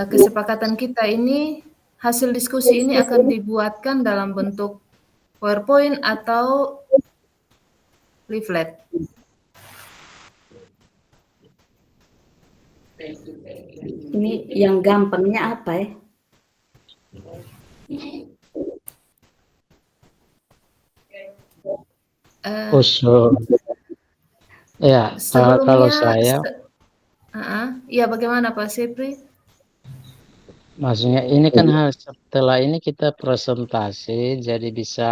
kesepakatan kita ini, hasil diskusi ini akan dibuatkan dalam bentuk PowerPoint atau leaflet. Ini yang gampangnya apa ya? Usul. Ya, kalau saya, ya bagaimana Pak Sepri? maksudnya ini kan setelah ini kita presentasi, jadi bisa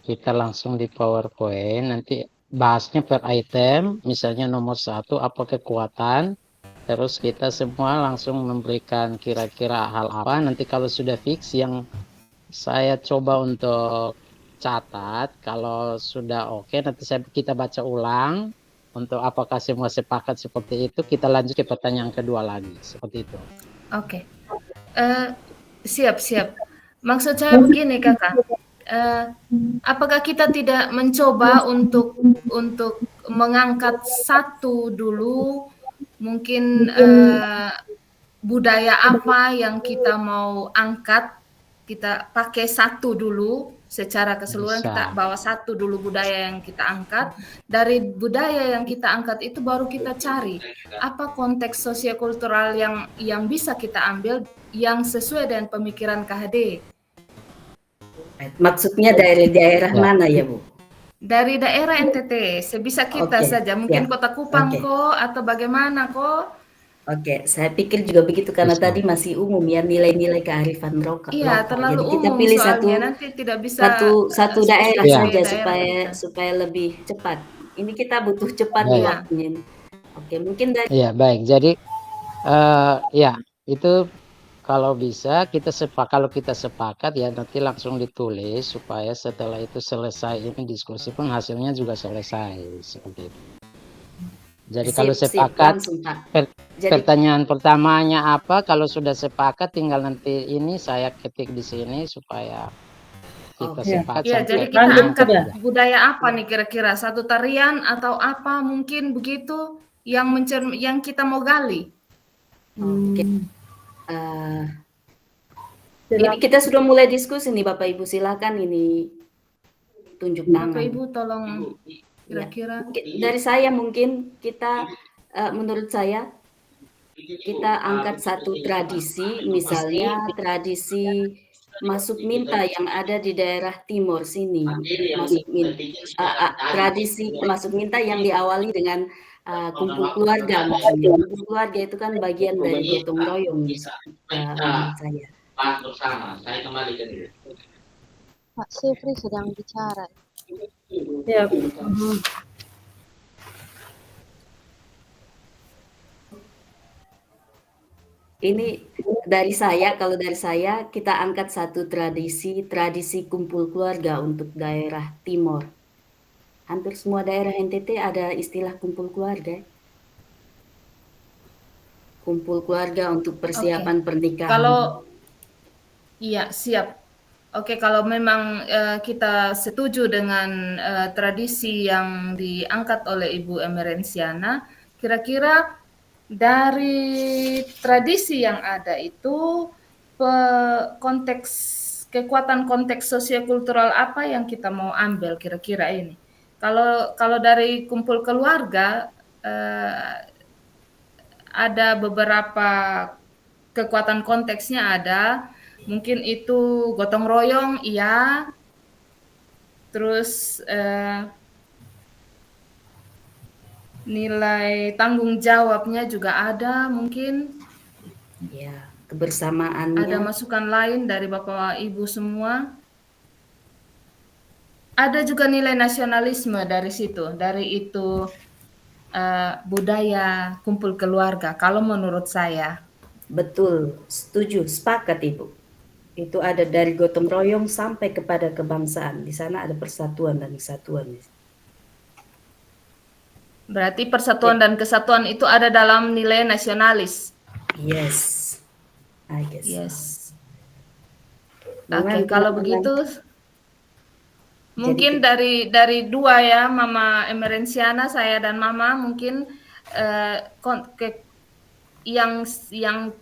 kita langsung di PowerPoint, nanti bahasnya per item, misalnya nomor 1 apa kekuatan, terus kita semua langsung memberikan kira-kira hal apa, nanti kalau sudah fix yang saya coba untuk catat, kalau sudah oke, nanti kita baca ulang, untuk apakah semua sepakat seperti itu, kita lanjut ke pertanyaan kedua lagi, seperti itu. Oke. Siap. Maksud saya begini Kakak, apakah kita tidak mencoba untuk mengangkat satu dulu, mungkin budaya apa yang kita mau angkat, kita pakai satu dulu secara keseluruhan, kita bawa satu dulu budaya yang kita angkat. Dari budaya yang kita angkat itu baru kita cari apa konteks sosiokultural yang bisa kita ambil yang sesuai dengan pemikiran KHD. Maksudnya dari daerah mana ya Bu? Dari daerah NTT, sebisa kita saja. Mungkin Kota Kupang kok atau bagaimana kok? Oke, saya pikir juga begitu karena tadi masih umum ya nilai-nilai kearifan lokal. Iya, terlalu jadi kita umum pilih soalnya nanti tidak bisa satu daerah saja supaya lebih cepat. Ini kita butuh cepat nih waktunya. Oke, mungkin dari. Ya baik. Jadi ya itu kalau bisa kalau kita sepakat ya nanti langsung ditulis supaya setelah itu selesai ini diskusi pun hasilnya juga selesai seperti itu. Jadi kalau sepakat, pertanyaan pertamanya apa? Kalau sudah sepakat, tinggal nanti ini saya ketik di sini supaya kita sepakat. Ya, jadi kita angkat budaya apa nih kira-kira? Satu tarian atau apa mungkin begitu yang kita mau gali? Ini kita sudah mulai diskusi nih Bapak Ibu, silakan ini tunjuk tangan. Bapak Ibu tolong. Kira-kira dari saya mungkin kita menurut saya kita angkat satu tradisi, misalnya tradisi masuk minta yang ada di daerah timur sini, tradisi masuk minta yang diawali dengan kumpul keluarga. Kumpul keluarga itu kan bagian dari gotong royong menurut saya. Bersama, saya kembali ke diri. Pak Sepri sedang bicara. Ya. Ini kalau dari saya kita angkat satu tradisi kumpul keluarga untuk daerah timur. Hampir semua daerah NTT ada istilah kumpul keluarga. Kumpul keluarga untuk persiapan pernikahan. Iya, siap. Oke, kalau memang kita setuju dengan tradisi yang diangkat oleh Ibu Emerensiana, kira-kira dari tradisi yang ada itu kekuatan konteks sosiokultural apa yang kita mau ambil kira-kira ini? Kalau dari kumpul keluarga ada beberapa kekuatan konteksnya ada. Mungkin itu gotong royong, iya. Terus nilai tanggung jawabnya juga ada mungkin. Ya, kebersamaannya. Ada masukan lain dari Bapak Ibu semua. Ada juga nilai nasionalisme dari situ, dari itu budaya kumpul keluarga. Kalau menurut saya. Betul, setuju, sepakat Ibu. Itu ada dari gotong royong sampai kepada kebangsaan. Di sana ada persatuan dan kesatuan. Berarti persatuan dan kesatuan itu ada dalam nilai nasionalis. Yes, I guess. Yes. Oke, kalau begitu mungkin dari dua ya, Mama Emerensiana, saya dan Mama mungkin yang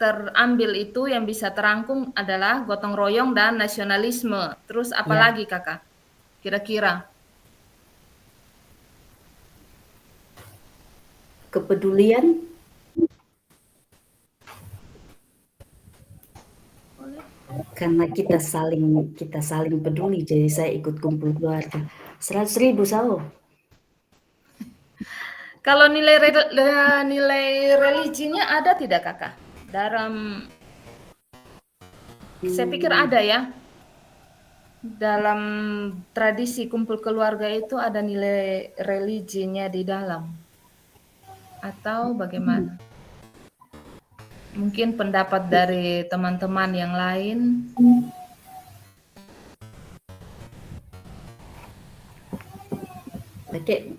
terambil itu yang bisa terangkum adalah gotong royong dan nasionalisme. Terus apa Ya. lagi Kakak? Kira-kira? Kepedulian. Karena kita saling peduli, jadi saya ikut kumpul keluarga. 100.000 sao. Kalau nilai religinya ada tidak Kakak? Saya pikir ada ya. Dalam tradisi kumpul keluarga itu ada nilai religinya di dalam. Atau bagaimana? Mungkin pendapat dari teman-teman yang lain. Oke,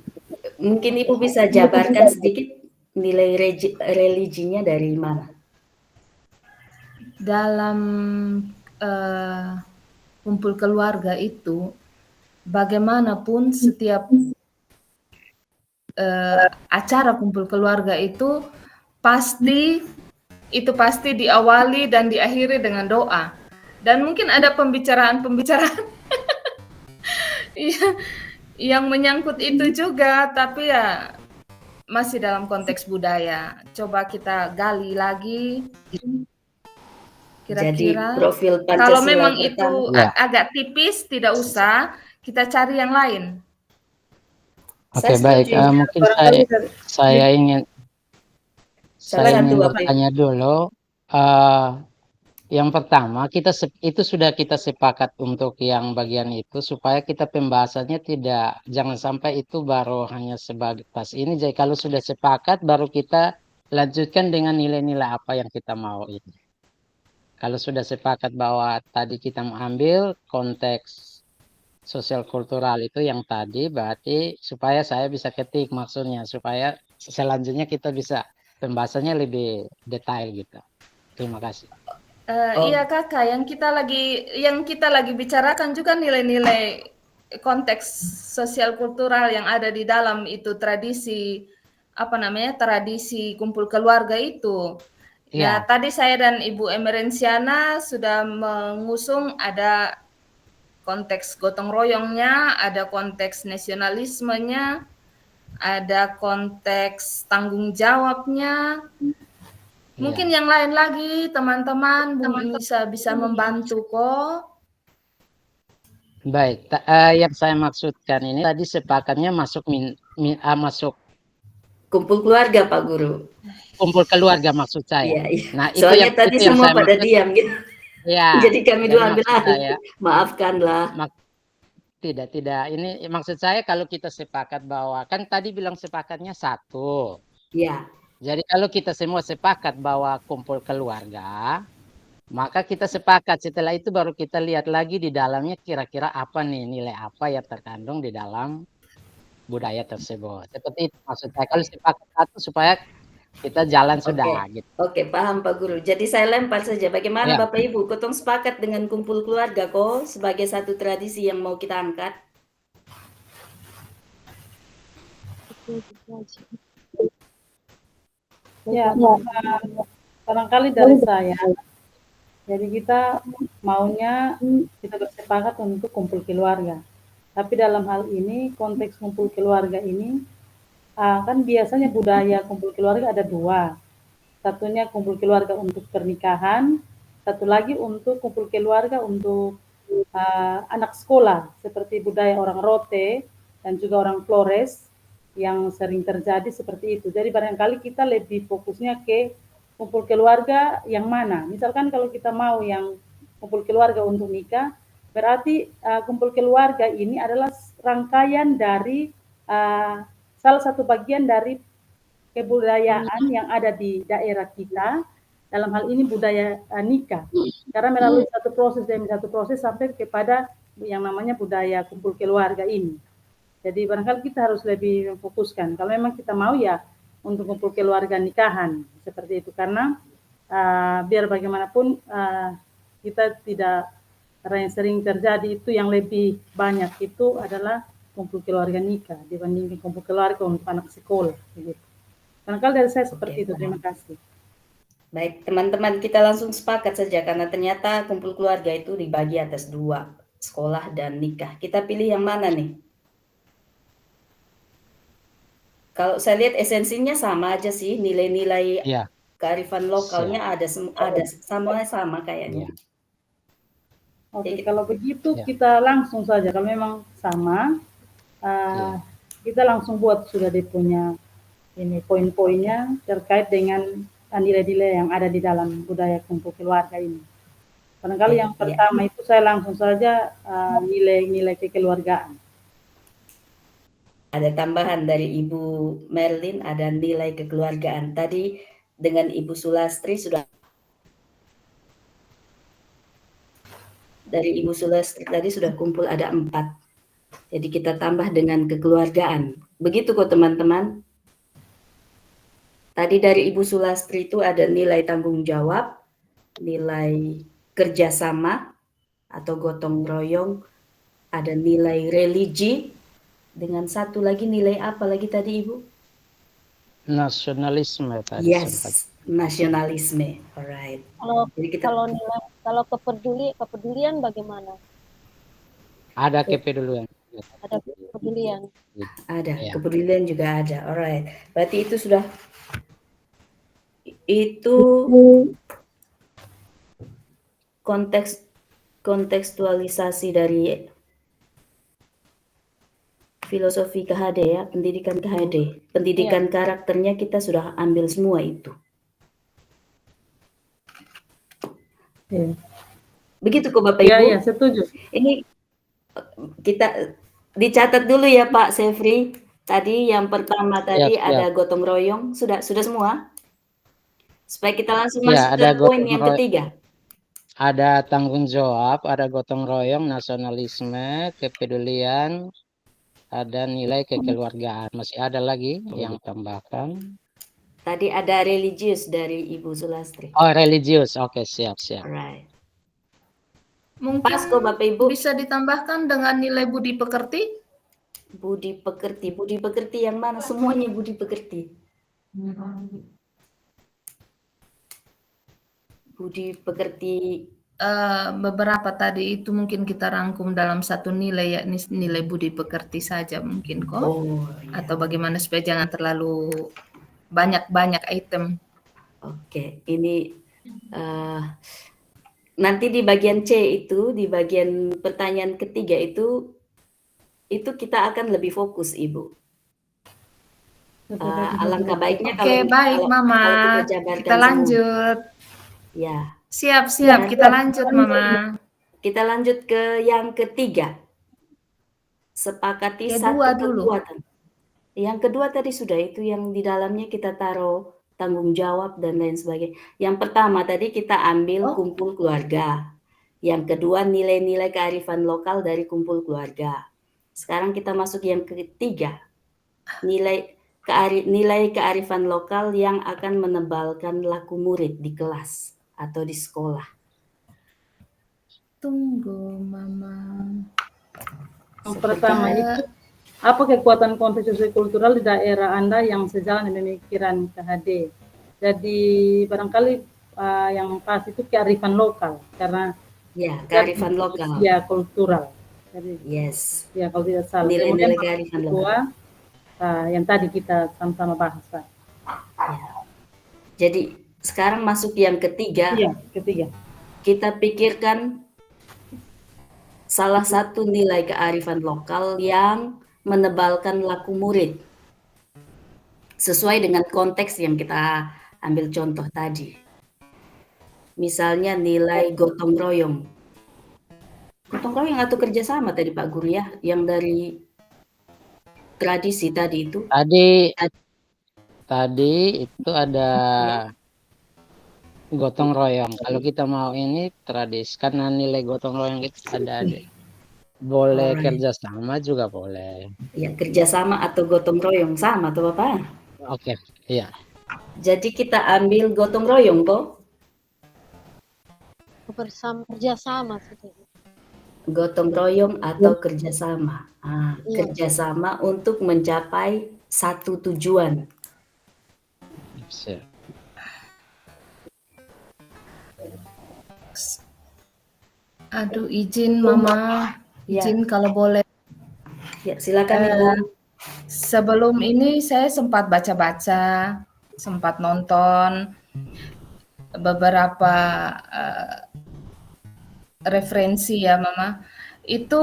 mungkin Ibu bisa jabarkan sedikit nilai religinya dari mana? Dalam kumpul keluarga itu, bagaimanapun setiap acara kumpul keluarga itu pasti diawali dan diakhiri dengan doa. Dan mungkin ada pembicaraan yang menyangkut itu juga, tapi ya masih dalam konteks budaya. Coba kita gali lagi. Jadi Kira-kira profil Pancasila kalau memang pertama. itu agak tipis, tidak usah, kita cari yang lain. Oke, Saya baik. setuju. Mungkin saya ingin bertanya dulu. Yang pertama, itu sudah kita sepakat untuk yang bagian itu supaya kita pembahasannya jangan sampai itu baru hanya sebatas ini. Jadi kalau sudah sepakat, baru kita lanjutkan dengan nilai-nilai apa yang kita mau ini. Kalau sudah sepakat bahwa tadi kita mengambil konteks sosial kultural itu yang tadi, berarti supaya saya bisa ketik maksudnya, supaya selanjutnya kita bisa pembahasannya lebih detail gitu. Terima kasih. Iya Kakak, yang kita lagi bicarakan juga nilai-nilai konteks sosial kultural yang ada di dalam itu tradisi tradisi kumpul keluarga itu. Ya, tadi saya dan Ibu Emerenciana sudah mengusung ada konteks gotong royongnya, ada konteks nasionalismenya, ada konteks tanggung jawabnya. Mungkin yang lain lagi teman-teman bisa membantu kok. Baik, yang saya maksudkan ini tadi sepakatnya masuk kumpul keluarga Pak Guru. Kumpul keluarga maksud saya. Iya. Nah, soalnya tadi itu semua pada diam gitu. Ya. Jadi kami dua ambil alih. Maafkanlah. Tidak. Ini maksud saya kalau kita sepakat bahwa kan tadi bilang sepakatnya satu. Iya. Jadi kalau kita semua sepakat bahwa kumpul keluarga, maka kita sepakat setelah itu baru kita lihat lagi di dalamnya kira-kira apa nih nilai apa yang terkandung di dalam budaya tersebut. Seperti itu maksud saya. Kalau sepakat satu supaya kita jalan sudah gitu. Oke, paham Pak Guru. Jadi saya lempar saja. Bagaimana Bapak Ibu? Kotong sepakat dengan kumpul keluarga kok sebagai satu tradisi yang mau kita angkat? Ya, barangkali dari saya. Jadi kita maunya kita bersepakat untuk kumpul keluarga. Tapi dalam hal ini konteks kumpul keluarga ini kan biasanya budaya kumpul keluarga ada dua. Satunya kumpul keluarga untuk pernikahan, satu lagi untuk kumpul keluarga untuk anak sekolah seperti budaya orang Rote dan juga orang Flores yang sering terjadi seperti itu. Jadi barangkali kita lebih fokusnya ke kumpul keluarga yang mana. Misalkan kalau kita mau yang kumpul keluarga untuk nikah, berarti kumpul keluarga ini adalah rangkaian dari salah satu bagian dari kebudayaan yang ada di daerah kita, dalam hal ini budaya nikah. Karena melalui satu proses sampai kepada yang namanya budaya kumpul keluarga ini. Jadi barangkali kita harus lebih fokuskan. Kalau memang kita mau ya untuk kumpul keluarga nikahan seperti itu, karena biar bagaimanapun kita tidak, karena yang sering terjadi itu yang lebih banyak itu adalah kumpul keluarga nikah dibandingkan kumpul keluarga untuk anak sekolah. Begitu. Barangkali dari saya seperti itu. Terima kasih. Baik, teman-teman, kita langsung sepakat saja karena ternyata kumpul keluarga itu dibagi atas 2, sekolah dan nikah. Kita pilih yang mana nih? Kalau saya lihat esensinya sama aja sih, nilai-nilai Iya, kearifan lokalnya ada semuanya sama kayaknya. Oke, kalau begitu Ya. kita langsung saja. Kalau memang sama, Iya. kita langsung buat sudah dia punya ini poin-poinnya terkait dengan nilai-nilai yang ada di dalam budaya kumpul keluarga ini. Barangkali yang pertama itu saya langsung saja nilai-nilai kekeluargaan. Ada tambahan dari Ibu Merlin, ada nilai kekeluargaan. Tadi dengan Ibu Sulastri sudah kumpul ada 4. Jadi kita tambah dengan kekeluargaan. Begitu kok teman-teman. Tadi dari Ibu Sulastri itu ada nilai tanggung jawab, nilai kerjasama atau gotong royong, ada nilai religi, dengan satu lagi nilai apa lagi tadi Ibu? Nasionalisme tadi sempat. Yes, nasionalisme. Alright. Jadi kita Kalau kepedulian bagaimana? Ada kepedulian. Ada kepedulian. Ada, Ya. kepedulian juga ada. Alright. Berarti itu sudah kontekstualisasi dari filosofi KHD ya, pendidikan KHD. Pendidikan karakternya kita sudah ambil semua itu. Ya. Begitu kok Bapak Ibu? Iya, setuju. Ini kita dicatat dulu ya Pak Sefri. Tadi yang pertama tadi ada gotong royong, sudah semua? Supaya kita langsung masuk ke poin yang ketiga. Ada tanggung jawab, ada gotong royong, nasionalisme, kepedulian, ada nilai kekeluargaan. Masih ada lagi yang tambahkan. Tadi ada religius dari Ibu Sulastri. Oh, religius. Oke, siap. Alright. Mungkin Pas kok Bapak Ibu. bisa ditambahkan dengan nilai budi pekerti? Budi pekerti yang mana? Semuanya budi pekerti. Budi pekerti. Beberapa tadi itu mungkin kita rangkum dalam satu nilai, yakni nilai budi pekerti saja mungkin kok. Atau bagaimana supaya jangan terlalu banyak item. Oke, ini nanti di bagian C itu, di bagian pertanyaan ketiga itu kita akan lebih fokus Ibu. Alangkah baiknya Oke, baik Mama. Kita lanjut. Ya. Siap, kita lanjut Mama. Kita lanjut ke yang ketiga. Sepakati satu kekuatan. Yang kedua tadi sudah, itu yang di dalamnya kita taruh tanggung jawab dan lain sebagainya. Yang pertama tadi kita ambil kumpul keluarga. Yang kedua nilai-nilai kearifan lokal dari kumpul keluarga. Sekarang kita masuk yang ketiga. Nilai kearifan lokal yang akan menebalkan laku murid di kelas atau di sekolah. Tunggu Mama. Yang pertama itu, apa kekuatan konteks sosiokultural di daerah Anda yang sejalan dengan pemikiran KHD? Jadi barangkali yang pas itu kearifan lokal, karena kearifan lokal. Ya, kultural. Jadi, yes. Ya, kalau tidak salah. Nilai-nilai kearifan lokal. Yang tadi kita sama-sama bahas. Ya. Jadi sekarang masuk yang ketiga. Iya, ketiga. Kita pikirkan salah satu nilai kearifan lokal yang menebalkan laku murid. Sesuai dengan konteks yang kita ambil contoh tadi. Misalnya nilai gotong royong. Gotong royong atau kerjasama tadi Pak Guru ya, yang dari tradisi tadi itu. Tadi itu ada gotong royong. Kalau kita mau ini tradisi, karena nilai gotong royong itu ada. Boleh kerjasama juga boleh. Ya, kerjasama atau gotong royong sama tuh Bapak. Oke, iya. Jadi kita ambil gotong royong toh? Kerjasama. Gotong royong atau kerjasama. Kerjasama untuk mencapai satu tujuan. Aduh, izin Mama, Ya, izin kalau boleh. ya silakan Ibu. Sebelum ini saya sempat baca-baca, sempat nonton beberapa referensi ya Mama. Itu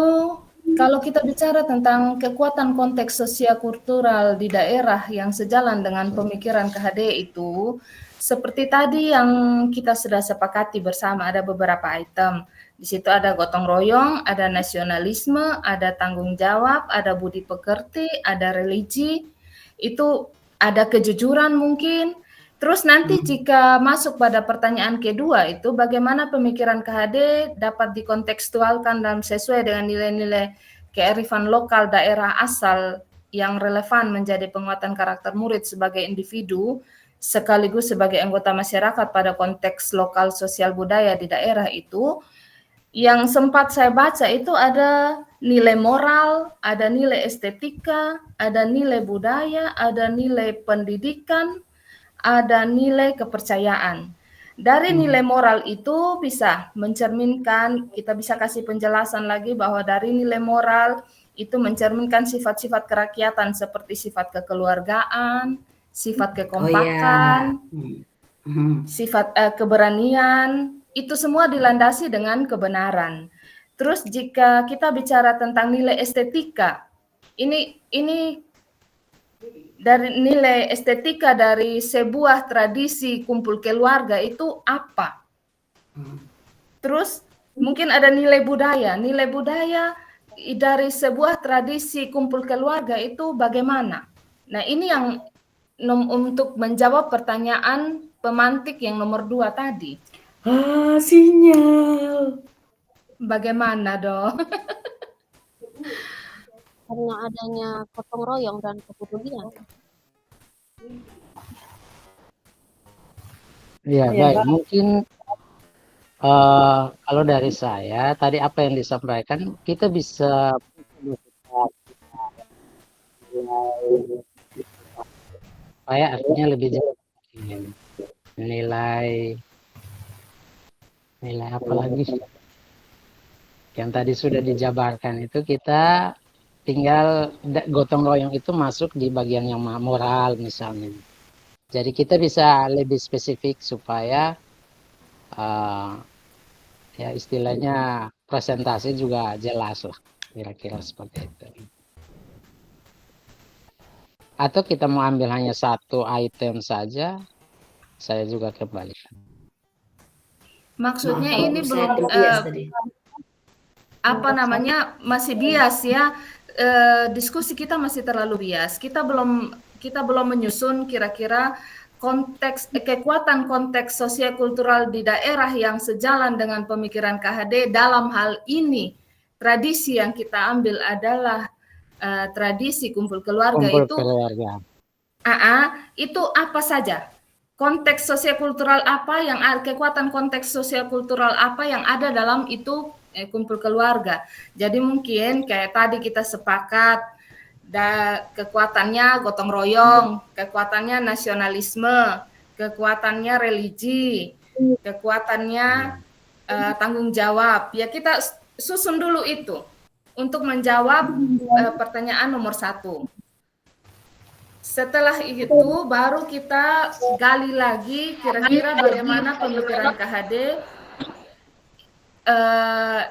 kalau kita bicara tentang kekuatan konteks sosial-kultural di daerah yang sejalan dengan pemikiran KHD itu, seperti tadi yang kita sudah sepakati bersama, ada beberapa item. Di situ ada gotong royong, ada nasionalisme, ada tanggung jawab, ada budi pekerti, ada religi, itu ada kejujuran mungkin. Terus nanti jika masuk pada pertanyaan kedua itu bagaimana pemikiran KHD dapat dikontekstualkan dan sesuai dengan nilai-nilai kearifan lokal daerah asal yang relevan menjadi penguatan karakter murid sebagai individu sekaligus sebagai anggota masyarakat pada konteks lokal sosial budaya di daerah itu. Yang sempat saya baca itu ada nilai moral, ada nilai estetika, ada nilai budaya, ada nilai pendidikan, ada nilai kepercayaan. Dari nilai moral itu bisa mencerminkan, kita bisa kasih penjelasan lagi bahwa dari nilai moral itu mencerminkan sifat-sifat kerakyatan seperti sifat kekeluargaan, sifat kekompakan, sifat keberanian, itu semua dilandasi dengan kebenaran. Terus jika kita bicara tentang nilai estetika, ini dari nilai estetika dari sebuah tradisi kumpul keluarga itu apa? Terus mungkin ada nilai budaya. Nilai budaya dari sebuah tradisi kumpul keluarga itu bagaimana? Nah, ini yang untuk menjawab pertanyaan pemantik yang nomor 2 tadi. Sinyal. Bagaimana dong? Karena adanya gotong royong dan kepedulian. Ya, Ya, baik. Pak. Mungkin kalau dari saya tadi apa yang disampaikan kita bisa supaya artinya lebih jauh nilai apa lagi yang tadi sudah dijabarkan itu kita tinggal gotong royong itu masuk di bagian yang moral misalnya. Jadi kita bisa lebih spesifik supaya ya istilahnya presentasi juga jelas lah, kira-kira seperti itu. Atau kita mau ambil hanya satu item saja, saya juga kembalikan. Maksudnya Maaf, ini saya belum terbias tadi. apa namanya masih bias ya. Diskusi kita masih terlalu bias. Kita belum menyusun kira-kira kekuatan konteks sosio-kultural di daerah yang sejalan dengan pemikiran KHD dalam hal ini. Tradisi yang kita ambil adalah tradisi kumpul keluarga Keluarga. Itu apa saja? Konteks sosiokultural apa yang kekuatan konteks sosiokultural apa yang ada dalam itu kumpul keluarga. Jadi mungkin kayak tadi kita sepakat kekuatannya gotong royong, kekuatannya nasionalisme, kekuatannya religi, kekuatannya tanggung jawab. Ya kita susun dulu itu untuk menjawab pertanyaan nomor 1. Setelah itu baru kita gali lagi kira-kira bagaimana pemikiran KHD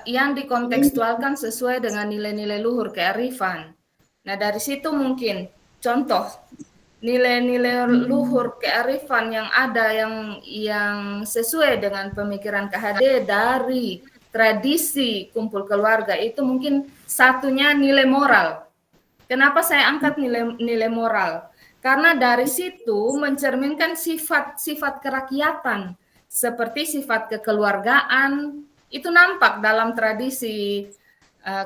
yang dikontekstualkan sesuai dengan nilai-nilai luhur kearifan. Nah dari situ mungkin contoh nilai-nilai luhur kearifan yang ada yang sesuai dengan pemikiran KHD dari tradisi kumpul keluarga itu mungkin satunya nilai moral. Kenapa saya angkat nilai moral? Karena dari situ mencerminkan sifat-sifat kerakyatan seperti sifat kekeluargaan itu nampak dalam tradisi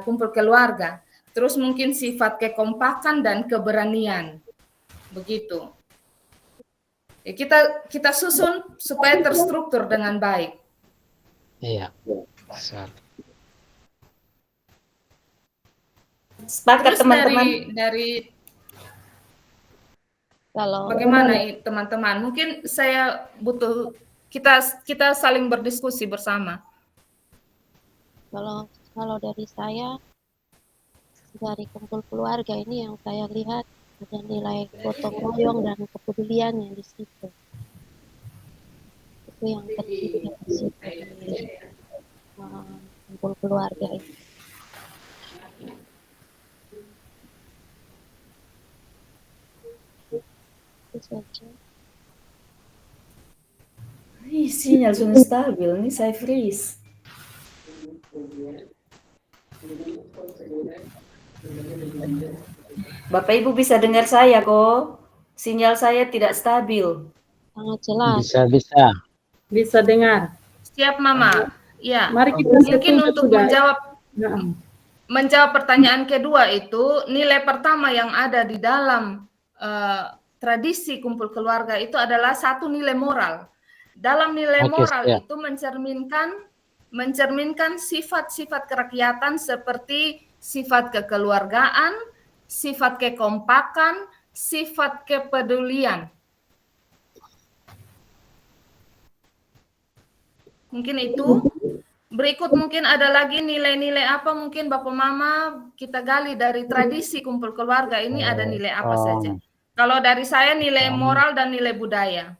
kumpul keluarga. Terus mungkin sifat kekompakan dan keberanian. Begitu. Ya, kita susun supaya terstruktur dengan baik. Iya. Sepakat teman-teman. Dari Kalau bagaimana teman-teman? Mungkin saya butuh kita saling berdiskusi bersama. Kalau dari saya, dari kumpul keluarga ini yang saya lihat ada nilai gotong royong dan kepedulian yang di situ. Itu yang terjadi di situ di kumpul keluarga ini. Itu saja. Sinyal sudah stabil, ini saya freeze. Bapak Ibu bisa dengar saya kok? Sinyal saya tidak stabil. Sangat jelas. Bisa. Bisa dengar. Siap, Mama. Ya. Mari kita mungkin untuk menjawab pertanyaan kedua itu, nilai pertama yang ada di dalam tradisi kumpul keluarga itu adalah satu nilai moral. Dalam nilai moral itu mencerminkan sifat-sifat kerakyatan seperti sifat kekeluargaan, sifat kekompakan, sifat kepedulian. Mungkin itu. Berikut mungkin ada lagi nilai-nilai apa mungkin Bapak Mama kita gali dari tradisi kumpul keluarga ini ada nilai apa saja. Kalau dari saya nilai moral dan nilai budaya.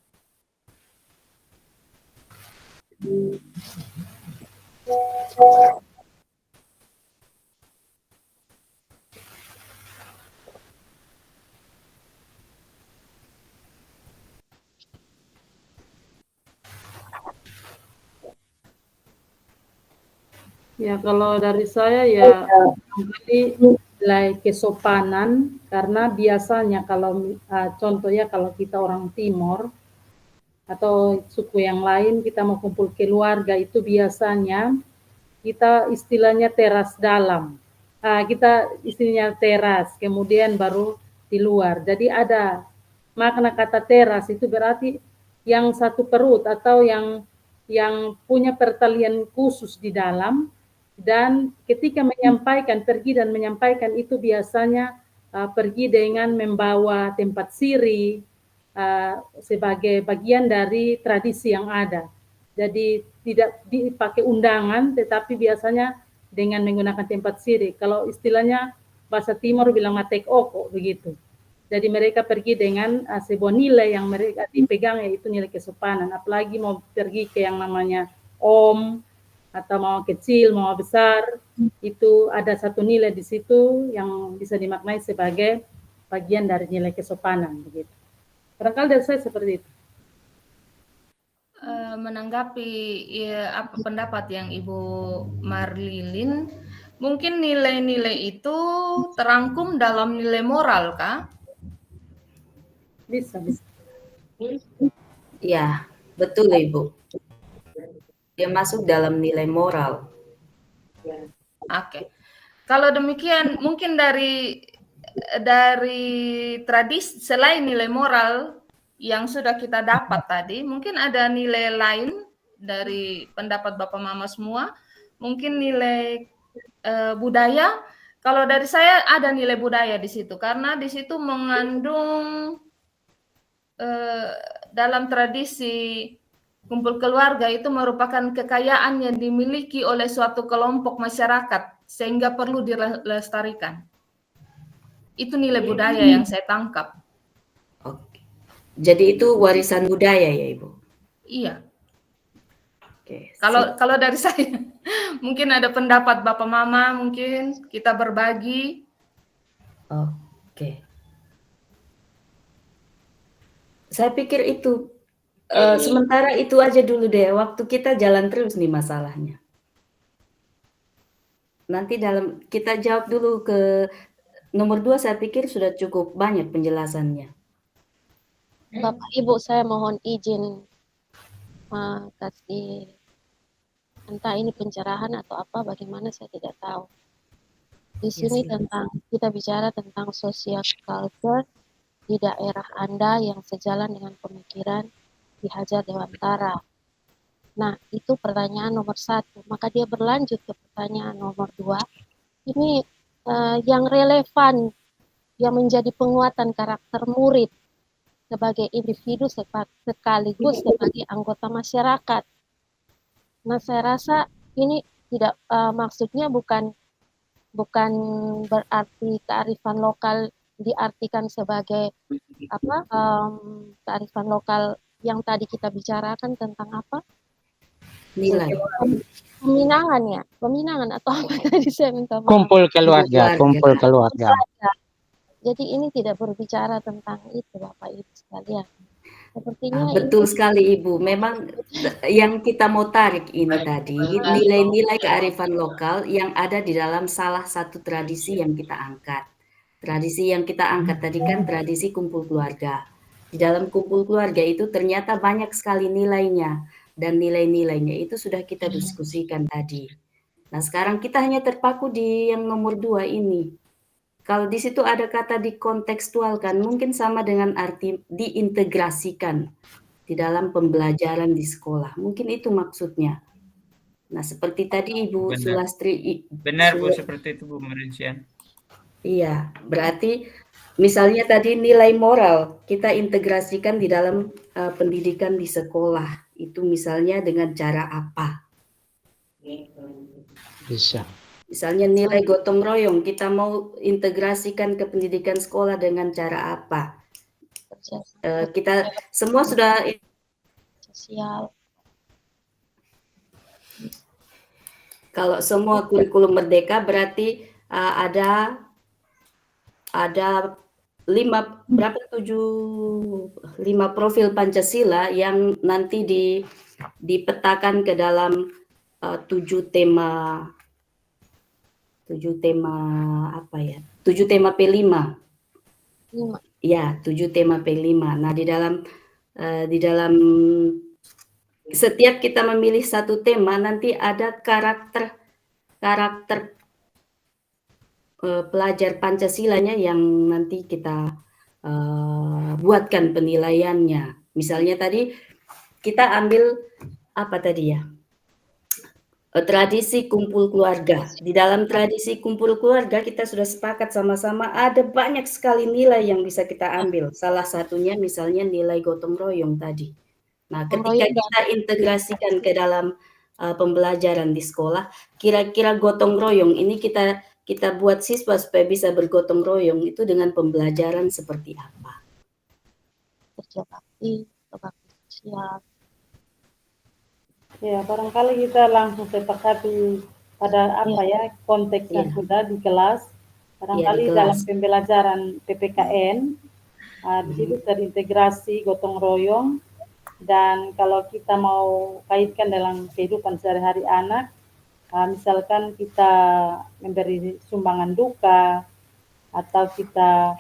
Ya, kalau dari saya ya nilai kesopanan, karena biasanya kalau contohnya kalau kita orang Timor atau suku yang lain kita mau kumpul keluarga itu biasanya kita istilahnya teras dalam. Kita istilahnya teras, kemudian baru di luar. Jadi ada makna kata teras itu berarti yang satu perut atau yang punya pertalian khusus di dalam. Dan ketika pergi dan menyampaikan itu biasanya pergi dengan membawa tempat siri sebagai bagian dari tradisi yang ada. Jadi tidak dipakai undangan, tetapi biasanya dengan menggunakan tempat siri. Kalau istilahnya bahasa Timur bilang matek oko begitu. Jadi mereka pergi dengan sebuah nilai yang mereka dipegang, yaitu nilai kesopanan. Apalagi mau pergi ke yang namanya om, atau mau kecil, mau besar, itu ada satu nilai di situ yang bisa dimaknai sebagai bagian dari nilai kesopanan begitu. Barangkali dari saya seperti itu. Menanggapi apa pendapat yang Ibu Marlilin, mungkin nilai-nilai itu terangkum dalam nilai moral, kah? Bisa. Ya, betul Ibu. Dia masuk dalam nilai moral. Oke. Kalau demikian, mungkin dari tradisi selain nilai moral yang sudah kita dapat tadi, mungkin ada nilai lain dari pendapat Bapak Mama semua. Mungkin nilai budaya. Kalau dari saya ada nilai budaya di situ, karena di situ mengandung dalam tradisi kumpul keluarga itu merupakan kekayaan yang dimiliki oleh suatu kelompok masyarakat sehingga perlu dilestarikan. Itu nilai budaya yang saya tangkap. Oke. Jadi itu warisan budaya ya Ibu? Iya. Oke. Kalau dari saya, mungkin ada pendapat Bapak Mama, mungkin kita berbagi. Oke. Saya pikir itu sementara itu aja dulu deh, waktu kita jalan terus nih masalahnya. Nanti kita jawab dulu ke nomor 2, saya pikir sudah cukup banyak penjelasannya. Bapak Ibu, saya mohon izin kasih entah ini pencerahan atau apa, bagaimana saya tidak tahu. Di sini kita bicara tentang social culture di daerah Anda yang sejalan dengan pemikiran Ki Hajar Dewantara. Nah, itu pertanyaan nomor 1. Maka dia berlanjut ke pertanyaan nomor 2. Ini yang relevan, yang menjadi penguatan karakter murid sebagai individu sekaligus sebagai anggota masyarakat. Nah, saya rasa ini tidak maksudnya bukan berarti kearifan lokal diartikan sebagai kearifan lokal yang tadi kita bicarakan tentang apa? Nilai. Peminangan atau apa tadi saya minta maaf. Kumpul keluarga. Jadi ini tidak berbicara tentang itu, Bapak Ibu sekalian. Sepertinya betul sekali Ibu. Memang yang kita mau tarik ini tadi nilai-nilai kearifan lokal yang ada di dalam salah satu tradisi yang kita angkat. Tradisi yang kita angkat tadi kan tradisi kumpul keluarga. Di dalam kumpul keluarga itu ternyata banyak sekali nilainya dan nilai-nilainya itu sudah kita diskusikan tadi. Nah, sekarang kita hanya terpaku di yang nomor 2 ini. Kalau di situ ada kata dikontekstualkan, mungkin sama dengan arti diintegrasikan di dalam pembelajaran di sekolah. Mungkin itu maksudnya. Nah, seperti tadi Ibu Sulastri. Benar Bu, seperti itu Bu Marincian. Iya, berarti misalnya tadi nilai moral kita integrasikan di dalam pendidikan di sekolah. Itu misalnya dengan cara apa? Bisa. Misalnya nilai gotong royong, kita mau integrasikan ke pendidikan sekolah dengan cara apa? Kita semua sudah sosial. Kalau semua kurikulum merdeka berarti ada 5 profil Pancasila yang nanti dipetakan ke dalam 7 tema apa ya? 7 tema P5. Ya, 7 tema P5. Nah, di dalam setiap kita memilih satu tema nanti ada karakter pelajar Pancasilanya yang nanti kita buatkan penilaiannya. Misalnya tadi kita ambil apa tadi ya? Tradisi kumpul keluarga. Di dalam tradisi kumpul keluarga kita sudah sepakat sama-sama ada banyak sekali nilai yang bisa kita ambil. Salah satunya misalnya nilai gotong royong tadi. Nah, ketika kita integrasikan ke dalam pembelajaran di sekolah, kira-kira gotong royong ini kita buat siswa supaya bisa bergotong royong itu dengan pembelajaran seperti apa? Kerja bakti sosial. Ya, barangkali kita langsung sepakati pada apa ya konteksnya sudah di kelas. Barangkali dalam pembelajaran PPKN di situ terintegrasi gotong royong, dan kalau kita mau kaitkan dalam kehidupan sehari-hari anak, misalkan kita memberi sumbangan duka atau kita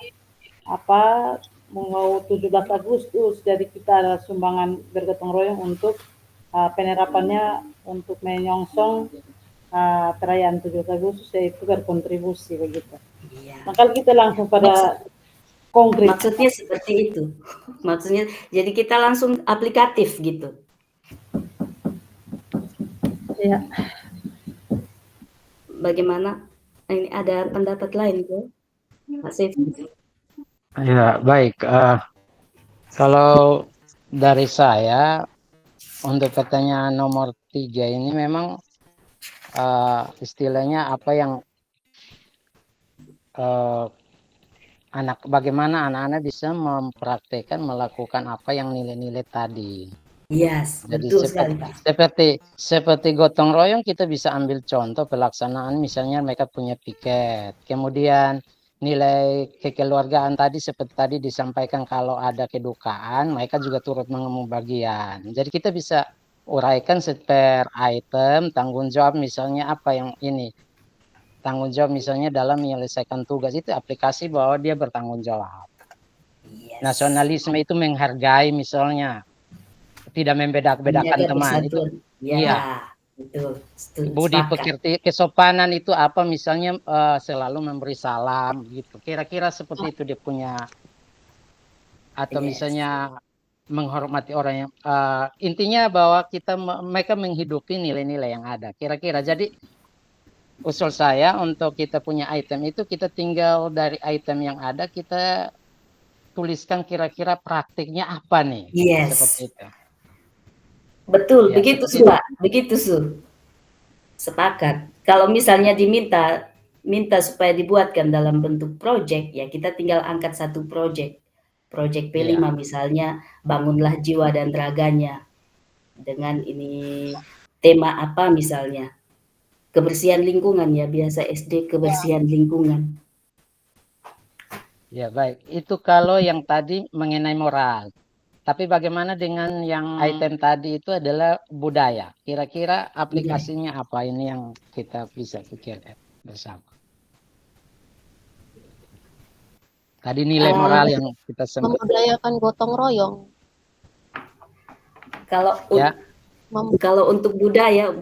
mau 17 Agustus, jadi kita ada sumbangan bergotong royong untuk penerapannya untuk menyongsong perayaan 17 Agustus, yaitu berkontribusi begitu. Iya. Maka kita langsung pada konkret. Maksudnya seperti itu. Maksudnya jadi kita langsung aplikatif gitu. Ya. Bagaimana? Ini ada pendapat lain, Bu? Pak Sefi. Ya, baik. Kalau dari saya, untuk pertanyaan nomor 3 ini memang istilahnya apa yang bagaimana anak-anak bisa mempraktekkan, melakukan apa yang nilai-nilai tadi. Yes, jadi betul sekali. seperti gotong royong kita bisa ambil contoh pelaksanaan, misalnya mereka punya piket, kemudian nilai kekeluargaan tadi seperti tadi disampaikan, kalau ada kedukaan mereka juga turut mengemban bagian. Jadi kita bisa uraikan per item tanggung jawab, misalnya apa yang ini tanggung jawab misalnya dalam menyelesaikan tugas, itu aplikasi bahwa dia bertanggung jawab. Yes. Nasionalisme itu menghargai, misalnya tidak membedakan teman itu. Iya. Betul. Budi pekerti, kesopanan itu apa, misalnya selalu memberi salam gitu. Kira-kira seperti itu dia punya, atau misalnya menghormati orang yang intinya bahwa mereka menghidupi nilai-nilai yang ada. Kira-kira jadi usul saya untuk kita punya item itu, kita tinggal dari item yang ada kita tuliskan kira-kira praktiknya apa nih, Yes. seperti itu. Betul, Ya, begitu seperti Su, Pak. Begitu Su. Sepakat. Kalau misalnya minta supaya dibuatkan dalam bentuk project, ya kita tinggal angkat satu project. Project P5 Iya. misalnya, bangunlah jiwa dan raganya. Dengan ini tema apa misalnya? Kebersihan lingkungan ya, biasa SD kebersihan lingkungan. Ya, baik. Itu kalau yang tadi mengenai moral. Tapi bagaimana dengan yang item tadi itu adalah budaya? Kira-kira aplikasinya apa ini yang kita bisa pikirkan bersama? Tadi nilai moral yang kita sebut. Membudayakan gotong royong. Kalau Ya. kalau untuk budaya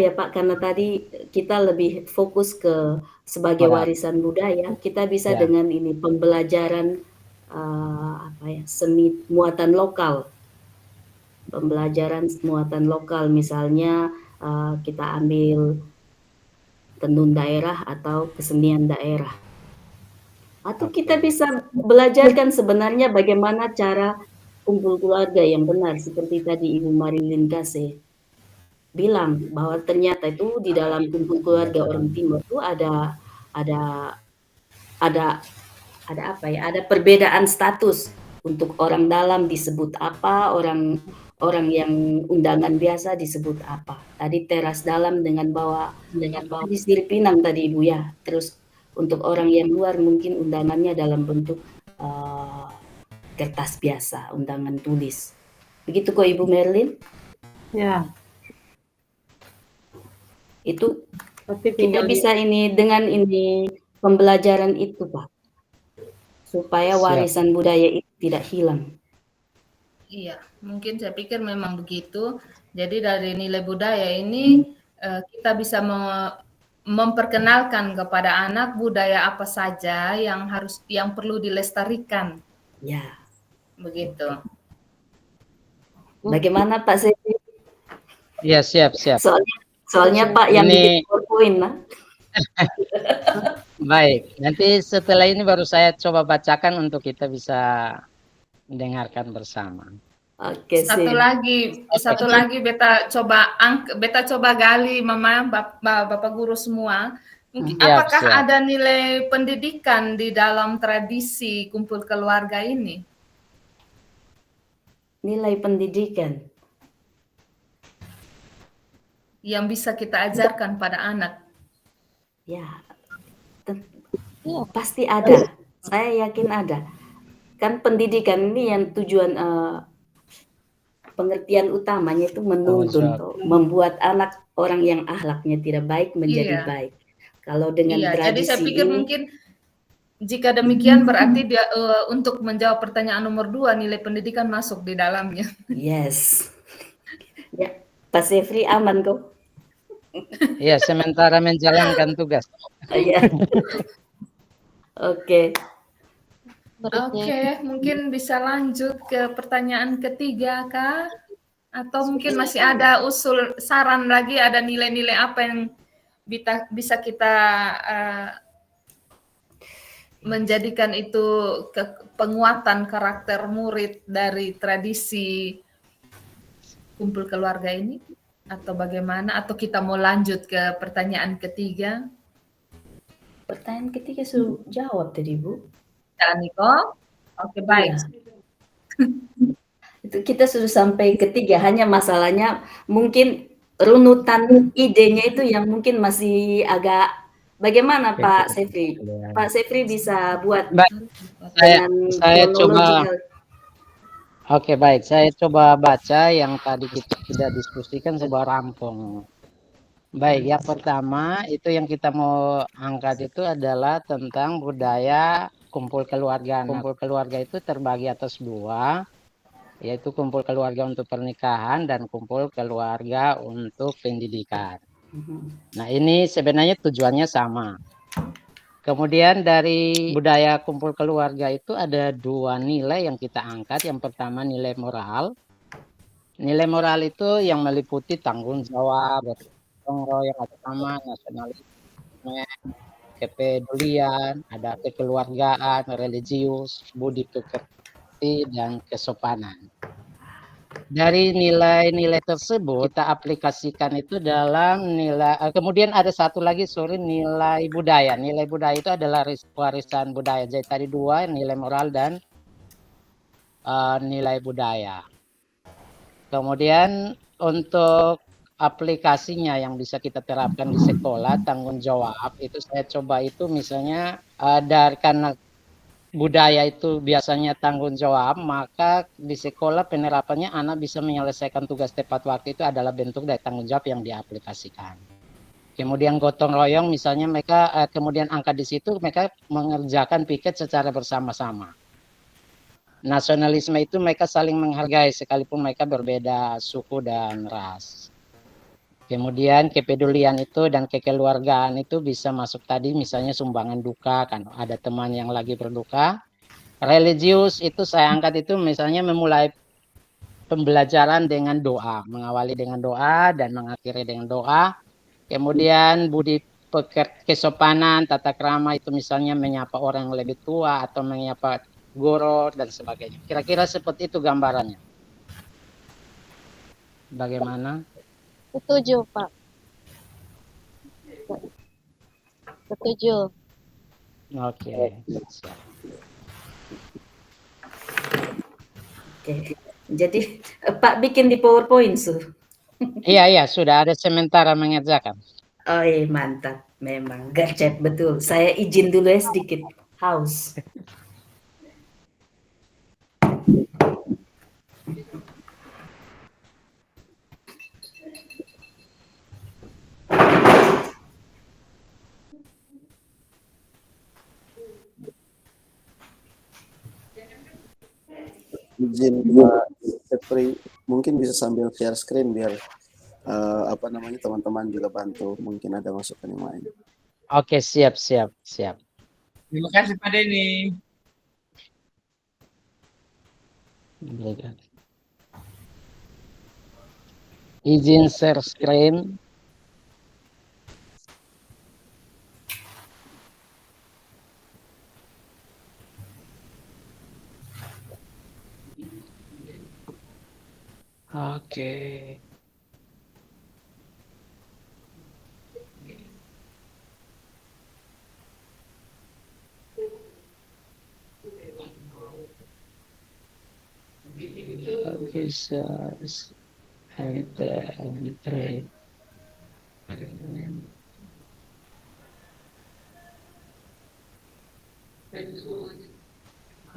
Pak, karena tadi kita lebih fokus ke sebagai Moral. warisan budaya, kita bisa Ya. dengan ini pembelajaran seni muatan lokal. Pembelajaran muatan lokal, misalnya kita ambil tenun daerah atau kesenian daerah. Atau kita bisa belajarkan sebenarnya bagaimana cara kumpul keluarga yang benar, seperti tadi Ibu Marilyn Kase bilang bahwa ternyata itu di dalam kumpul keluarga orang Timur itu ada apa ya? Ada perbedaan status. Untuk orang dalam disebut apa, orang yang undangan biasa disebut apa. Tadi teras dalam dengan bawa di Sirip Pinang tadi Ibu ya. Terus untuk orang yang luar mungkin undangannya dalam bentuk kertas biasa, undangan tulis. Begitu kok Ibu Merlin? Ya, Itu tapi kita tinggal bisa ini dengan ini pembelajaran itu Pak. Supaya Siap. warisan budaya itu tidak hilang. Iya, mungkin saya pikir memang begitu. Jadi dari nilai budaya ini kita bisa memperkenalkan kepada anak budaya apa saja yang perlu dilestarikan. Ya. Begitu. Bagaimana Pak Sefi? Iya, siap. Soalnya Pak yang Ini- bikin PowerPoint nah. Baik, nanti setelah ini baru saya coba bacakan untuk kita bisa mendengarkan bersama. Oke, Satu lagi beta coba gali Mama Bapak guru semua. Mungkin, Siap, apakah siap. ada nilai pendidikan di dalam tradisi kumpul keluarga ini? Nilai pendidikan. Yang bisa kita ajarkan pada anak. Ya. Pasti ada. Saya yakin ada. Kan pendidikan ini yang tujuan pengertian utamanya itu menuntun, membuat anak orang yang akhlaknya tidak baik menjadi baik. Kalau dengan tradisi jadi saya pikir ini, mungkin jika demikian berarti dia untuk menjawab pertanyaan nomor 2 nilai pendidikan masuk di dalamnya. yes. Ya, Pak Sefri aman kok. Iya, sementara menjalankan tugas. Iya. Oke. Oke, mungkin bisa lanjut ke pertanyaan ketiga, Kak? Atau mungkin masih ada usul saran lagi, ada nilai-nilai apa yang bisa kita menjadikan itu penguatan karakter murid dari tradisi kumpul keluarga ini? Atau bagaimana? Atau kita mau lanjut ke pertanyaan ketiga? Pertanyaan ketiga sudah jawab tadi, Bu. Ya, Niko? Oke, baik. Ya. Itu kita sudah sampai ketiga, hanya masalahnya mungkin runutan idenya itu yang mungkin masih agak bagaimana Pak Sefri? Pak Sefri bisa buat Saya coba. kronologikal. Oke, baik. Saya coba baca yang tadi kita sudah diskusikan sebuah rampung. Baik, yang pertama itu yang kita mau angkat itu adalah tentang budaya kumpul keluarga. Kumpul keluarga itu terbagi atas 2, yaitu kumpul keluarga untuk pernikahan dan kumpul keluarga untuk pendidikan. Nah, ini sebenarnya tujuannya sama. Kemudian dari budaya kumpul keluarga itu ada 2 nilai yang kita angkat. Yang pertama nilai moral. Nilai moral itu yang meliputi tanggung jawab, gotong royong agama, nasionalisme, kepedulian, ada kekeluargaan, religius, budi pekerti, pekerti, dan kesopanan. Dari nilai-nilai tersebut kita aplikasikan itu dalam nilai, kemudian ada satu lagi nilai budaya. Nilai budaya itu adalah warisan budaya. Jadi tadi dua, nilai moral dan nilai budaya. Kemudian untuk aplikasinya yang bisa kita terapkan di sekolah, tanggung jawab itu saya coba itu misalnya karena budaya itu biasanya tanggung jawab, maka di sekolah penerapannya anak bisa menyelesaikan tugas tepat waktu itu adalah bentuk dari tanggung jawab yang diaplikasikan. Kemudian gotong royong misalnya mereka kemudian angkat di situ mereka mengerjakan piket secara bersama-sama. Nasionalisme itu mereka saling menghargai sekalipun mereka berbeda suku dan ras. Kemudian kepedulian itu dan kekeluargaan itu bisa masuk tadi misalnya sumbangan duka, kan ada teman yang lagi berduka. Religius itu saya angkat itu misalnya memulai pembelajaran dengan doa, mengawali dengan doa dan mengakhiri dengan doa. Kemudian budi kesopanan, tata krama itu misalnya menyapa orang yang lebih tua atau menyapa guru dan sebagainya. Kira-kira seperti itu gambarannya. Bagaimana? Setuju, Pak. Setuju. Oke. Oke. Jadi Pak bikin di PowerPoint, Su. Iya, sudah ada sementara mengerjakan. Oh iya, mantap. Memang gercep betul. Saya izin dulu ya sedikit. Haus. Izin Pak Jeffrey, mungkin bisa sambil share screen biar teman-teman juga bantu, mungkin ada masukan yang lain. Oke, siap. Terima kasih Pak Denny. Izin share screen. Oke. Bisa enter.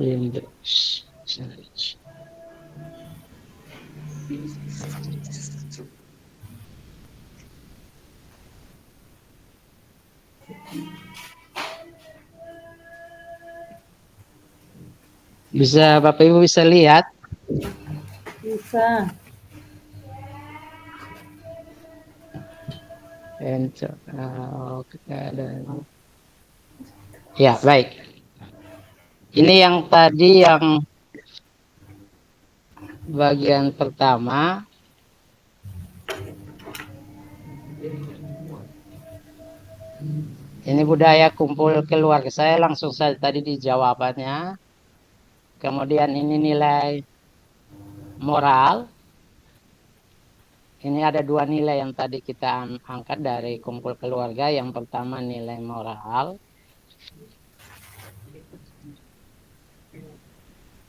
Windows search. Bisa Bapak Ibu bisa lihat? Bisa. Enter. Ya, baik. Ini yang tadi yang bagian pertama. Ini budaya kumpul keluarga. Saya langsung saja tadi di jawabannya. Kemudian ini nilai moral. Ini ada dua nilai yang tadi kita angkat dari kumpul keluarga. Yang pertama nilai moral.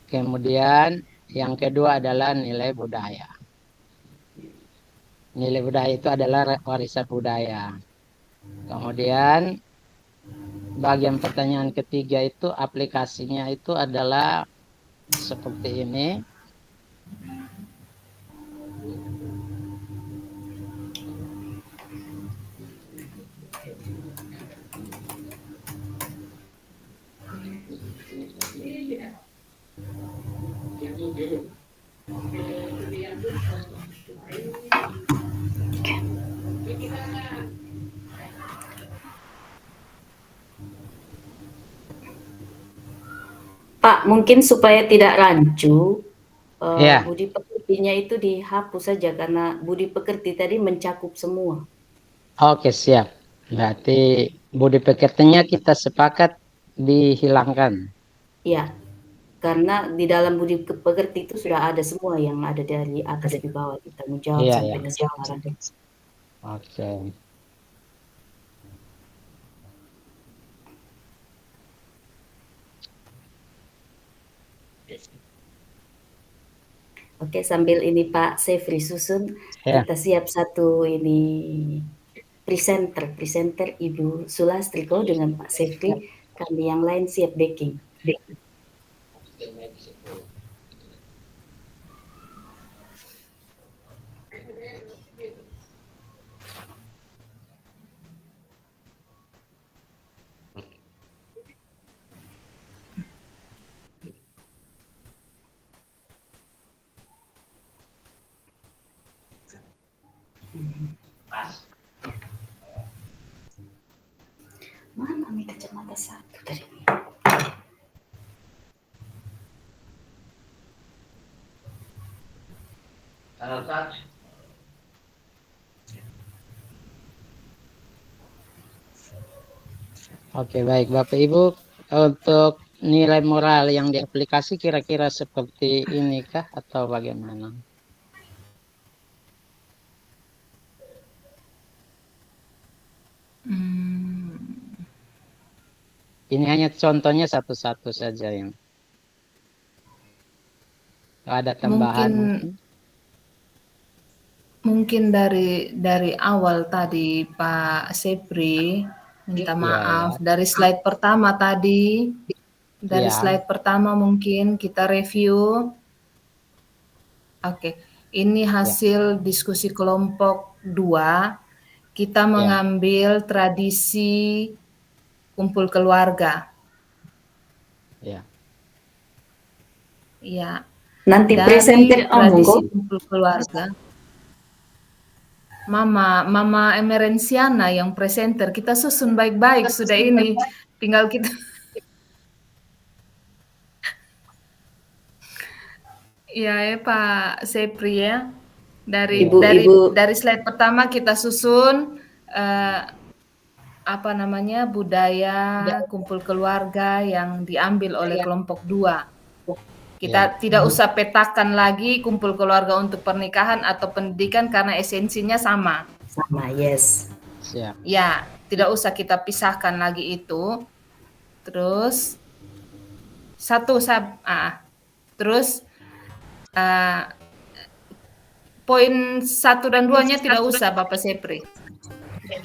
Kemudian yang kedua adalah nilai budaya. Nilai budaya itu adalah warisan budaya. Kemudian bagian pertanyaan ketiga itu aplikasinya itu adalah seperti ini. Pak, mungkin supaya tidak rancu, Ya. budi pekertinya itu dihapus saja karena budi pekerti tadi mencakup semua. Oke, siap. Berarti budi pekertinya kita sepakat dihilangkan. Iya. karena di dalam budi pekerti itu sudah ada semua yang ada dari atas di bawah, tanggung jawab Iya, sampai iya. kesabaran. Oke. Oke, sambil ini Pak Sefri susun, Ya. kita siap satu ini presenter Ibu Sulastriko dengan Pak Sefri, kami yang lain siap backing. Mana nih kacamata satu tadi? Tanggal 1. Oke, baik Bapak Ibu, untuk nilai moral yang diaplikasi kira-kira seperti ini kah atau bagaimana? Ini hanya contohnya satu-satu saja yang ada tambahan. Mungkin dari awal tadi Pak Sepri minta maaf dari slide pertama tadi. Dari slide pertama mungkin kita review. Oke, ini hasil diskusi kelompok 2. Kita mengambil tradisi kumpul keluarga. Ya. Ya. Nanti Dari presenter tradisi kumpul keluarga. Mama Emerenciana yang presenter. Kita susun baik-baik sudah ini. Tinggal kita. Iya Pak Sepri ya. Dari slide pertama kita susun budaya kumpul keluarga yang diambil oleh kelompok 2. Kita tidak usah petakan lagi kumpul keluarga untuk pernikahan atau pendidikan karena esensinya sama. Sama, yes. Siap. Ya, tidak usah kita pisahkan lagi itu. Terus terus poin 1 dan 2-nya tidak usah Bapak Sepri.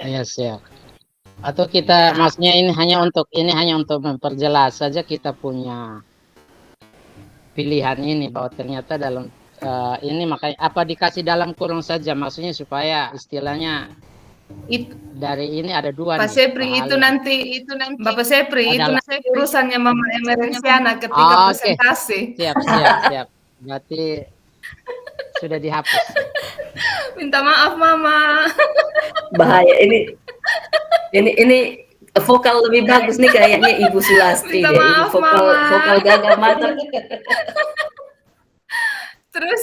Ya, siap. Atau kita maksudnya ini hanya untuk memperjelas saja kita punya pilihan ini bahwa ternyata dalam ini makanya apa dikasih dalam kurung saja maksudnya supaya istilahnya dari ini ada 2 Pak Sepri itu nanti Bapak Sepri itu nanti urusannya Mama Emerenciana ketika presentasi. Siap. Berarti sudah dihapus. Minta maaf Mama. Bahaya ini vokal lebih bagus nih kayaknya Ibu Sulastri deh. Ini vokal gagal mata. Terus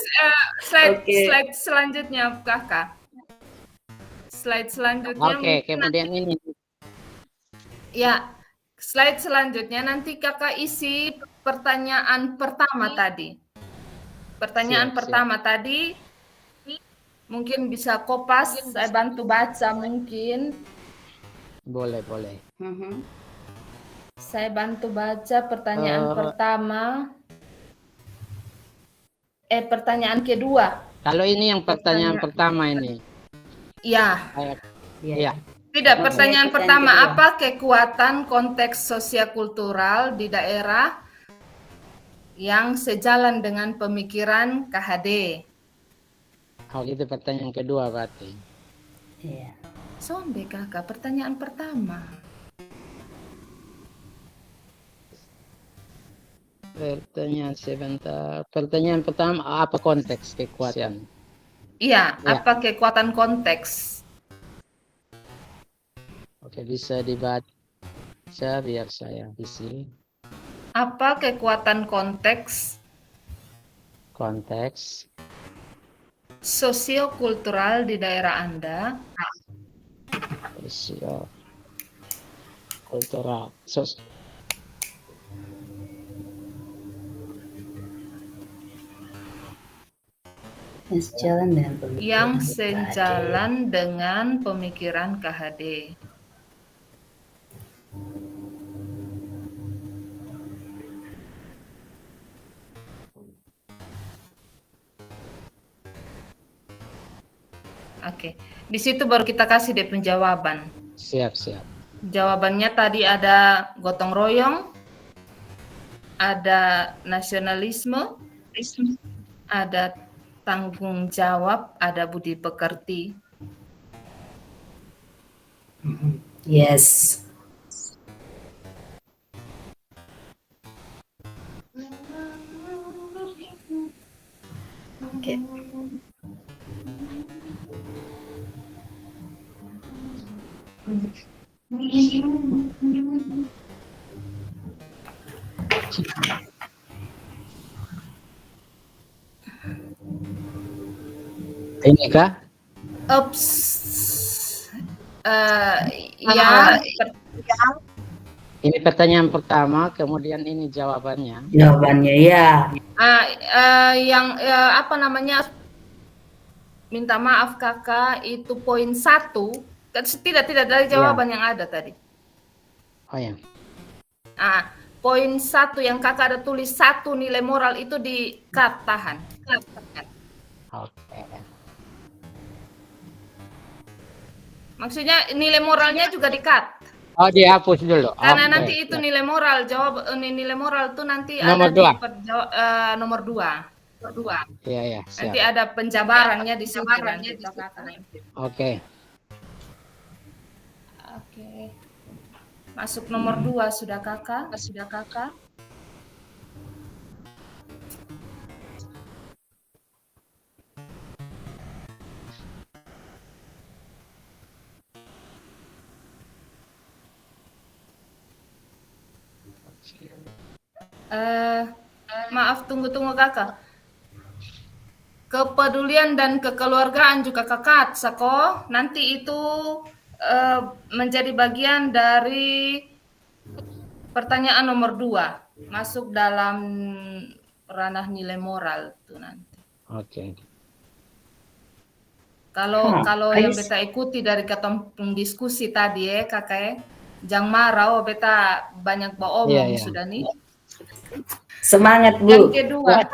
slide selanjutnya Kakak. Slide selanjutnya. Oke, kemudian ini. Ya, slide selanjutnya nanti Kakak isi pertanyaan pertama tadi. Pertanyaan pertama tadi mungkin bisa kopas, saya bantu baca mungkin. Boleh. Saya bantu baca pertanyaan pertama. Pertanyaan kedua. Kalau ini yang pertanyaan pertama ini. Ya. Iya. Tidak, pertanyaan pertama, apa kekuatan konteks sosial-kultural di daerah yang sejalan dengan pemikiran KHD? Oh, itu pertanyaan kedua berarti. Iya. Sonde Kakak, pertanyaan pertama. Pertanyaan sebentar. Pertanyaan pertama, apa konteks kekuatan? Iya, apa kekuatan konteks? Oke, bisa dibaca biar saya isi. Apa kekuatan konteks? Konteks sosiokultural di daerah Anda? Sosiokultural. Yang sejalan dengan pemikiran yang KHD. sejalan dengan pemikiran KHD. Oke, di situ baru kita kasih deh penjawaban. Siap, siap. Jawabannya tadi ada gotong royong, ada nasionalisme, ada tanggung jawab, ada budi pekerti. Yes. Oke. Ini kah? Ups. Ya, Ini pertanyaan pertama, kemudian ini jawabannya. Jawabannya ya. yang apa namanya? Minta maaf kakak, itu poin 1. Tidak dari jawaban yang ada tadi. Oh ya. Poin 1 yang kakak ada tulis 1 nilai moral itu di-cut, tahan. Oke. Maksudnya nilai moralnya juga di-cut. Oh, dihapus dulu. Karena Oke, nanti itu siap. nilai moral, nilai moral itu nanti Nomor ada 2. di nomor 2. Iya, siap. Nanti ada penjabarannya di situ nanti, kakak. Oke. Oke. Masuk nomor 2 sudah kakak? Maaf, tunggu kakak. Kepedulian dan kekeluargaan juga kakak, Sako. Nanti itu menjadi bagian dari pertanyaan nomor 2. Masuk dalam ranah nilai moral itu nanti. Oke. Kalau yang beta ikuti dari kata diskusi tadi kakak, jangan marah, beta banyak omong sudah nih. Semangat, Bu. Yang kedua.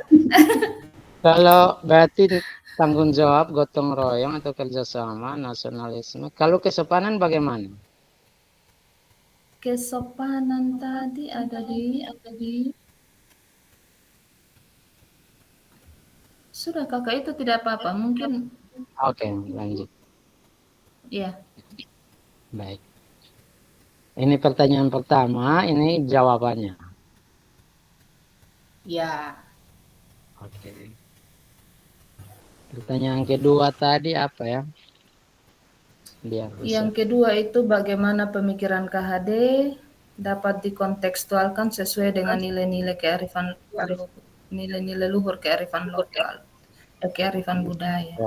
Kalau berarti tanggung jawab, gotong royong atau kerjasama, nasionalisme. Kalau kesopanan bagaimana? Kesopanan tadi ada di sudah kakak, itu tidak apa-apa, mungkin. Oke, lanjut. Iya. Baik. Ini pertanyaan pertama, ini jawabannya. Ya. Oke. Pertanyaan kedua tadi apa ya? Yang kedua itu bagaimana pemikiran KHD dapat dikontekstualkan sesuai dengan nilai-nilai kearifan, nilai-nilai luhur kearifan lokal, kearifan budaya.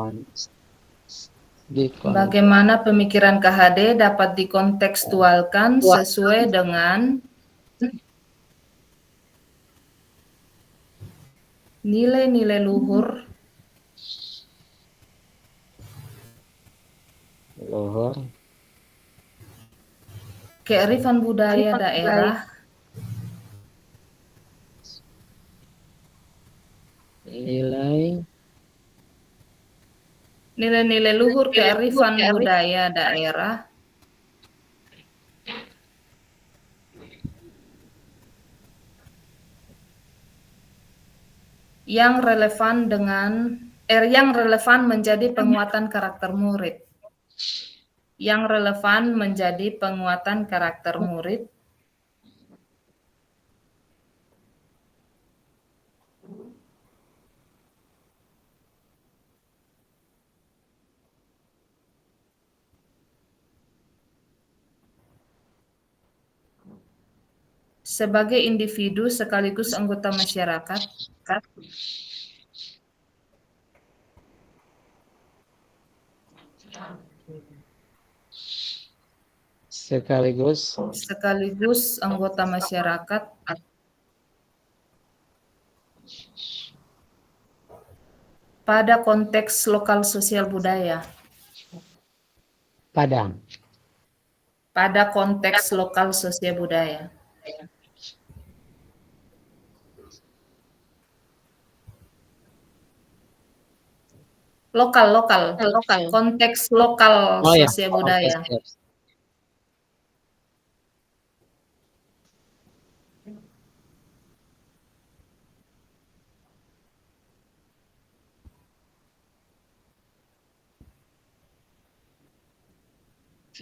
Bagaimana pemikiran KHD dapat dikontekstualkan sesuai dengan nilai-nilai luhur kearifan budaya daerah, nilai-nilai luhur kearifan budaya daerah yang relevan menjadi penguatan karakter murid. Yang relevan menjadi penguatan karakter murid sebagai individu sekaligus anggota masyarakat sekaligus anggota masyarakat pada konteks lokal sosial budaya. Pada. Pada konteks lokal sosial budaya. Lokal. Konteks lokal Oh ya, sosial oke, budaya. siap.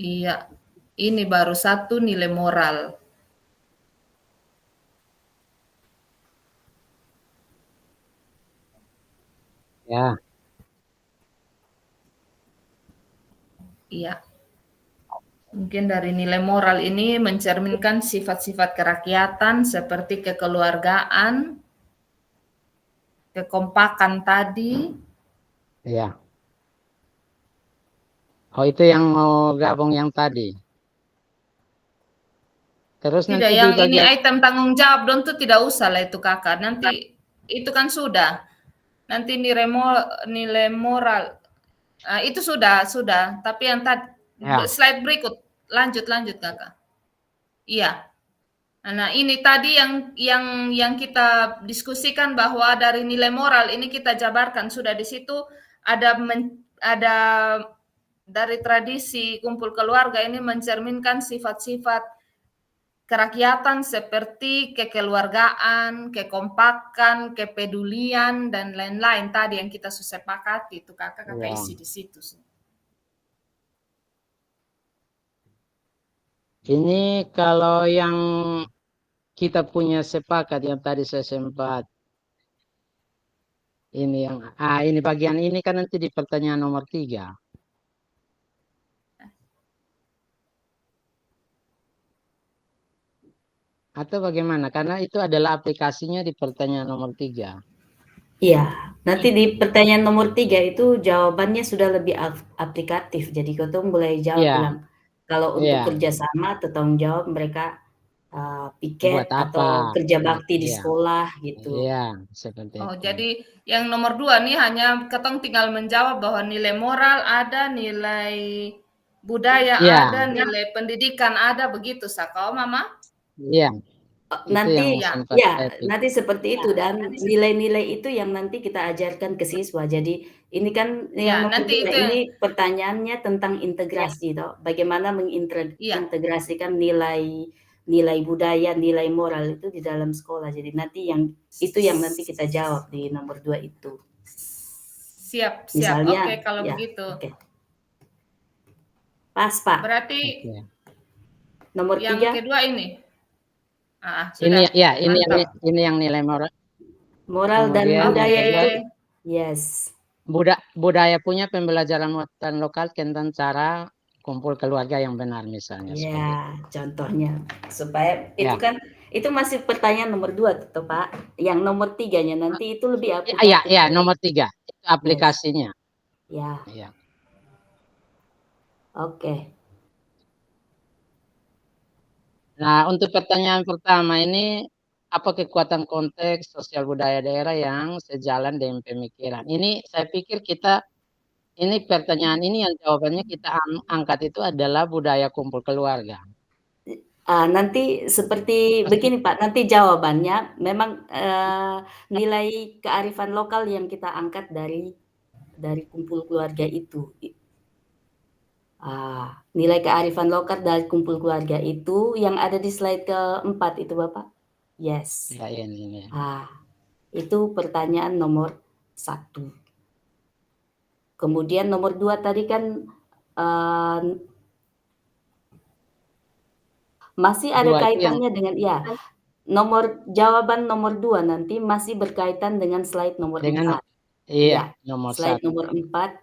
Iya, ini baru satu nilai moral. Ya, Iya. Mungkin dari nilai moral ini mencerminkan sifat-sifat kerakyatan seperti kekeluargaan, kekompakan tadi. ya. Oh, itu yang mau gabung yang tadi. Terus Tidak, nanti di yang ini bagian item tanggung jawab dong tuh tidak usah lah itu kakak. Nanti itu kan sudah. Nanti nilai moral. Nah, itu sudah. Tapi yang tadi ya. slide berikut lanjut kakak. Iya. Nah, ini tadi yang kita diskusikan bahwa dari nilai moral ini kita jabarkan sudah di situ ada dari tradisi kumpul keluarga ini mencerminkan sifat-sifat kerakyatan seperti kekeluargaan, kekompakan, kepedulian dan lain-lain tadi yang kita sepakati itu kakak Ya. isi di situ. Ini kalau yang kita punya sepakat yang tadi saya sempat ini yang ini bagian ini kan nanti di pertanyaan nomor 3. Atau bagaimana? Karena itu adalah aplikasinya di pertanyaan nomor 3. Iya, nanti di pertanyaan nomor 3 itu jawabannya sudah lebih aplikatif. Jadi kau mulai jawab Iya. bilang kalau untuk Iya. kerjasama atau tanggung jawab mereka piket Buat apa? atau kerja bakti di Iya. sekolah gitu. Iya, seperti Oh, itu. jadi yang nomor 2 nih hanya ketong tinggal menjawab bahwa nilai moral ada, nilai budaya Iya. ada, nilai pendidikan ada, begitu Sako, Mama? Iya. Nanti yang sempat ya, saya pikir. nanti seperti itu dan nilai-nilai itu yang nanti kita ajarkan ke siswa. Jadi ini kan Ya, yang nomor nanti 2 itu ini pertanyaannya tentang integrasi toh. Bagaimana mengintegrasikan nilai budaya, nilai moral itu di dalam sekolah. Jadi nanti itu yang nanti kita jawab di nomor 2 itu. Siap. Misalnya, Oke, kalau ya, begitu. oke. Pas, Pak. Berarti Oke. Nomor yang 3. kedua ini. Ini sudah. ya, Mantap. ini yang nilai moral. Moral dan Kemudian budaya Oke. itu yes. Budaya punya pembelajaran muatan lokal tentang cara kumpul keluarga yang benar misalnya. Ya, contohnya supaya Ya. itu kan itu masih pertanyaan nomor 2 tuh Pak. Yang nomor 3-nya nanti itu lebih aplikatif. Ya, nomor 3 itu aplikasinya. Ya. Ya. Oke. Nah, untuk pertanyaan pertama ini, apa kekuatan konteks sosial budaya daerah yang sejalan dengan pemikiran? Ini saya pikir ini pertanyaan ini yang jawabannya kita angkat itu adalah budaya kumpul keluarga. Nanti seperti begini Pak, nanti jawabannya memang nilai kearifan lokal yang kita angkat dari kumpul keluarga itu. Nilai kearifan lokal dari kumpul keluarga itu yang ada di slide ke-4 itu Bapak? Yes. Ya, ini. Itu pertanyaan nomor 1. Kemudian nomor 2 tadi kan masih ada kaitannya dengan jawaban nomor 2 nanti masih berkaitan dengan slide nomor 4. Iya, nomor slide 1. nomor 4.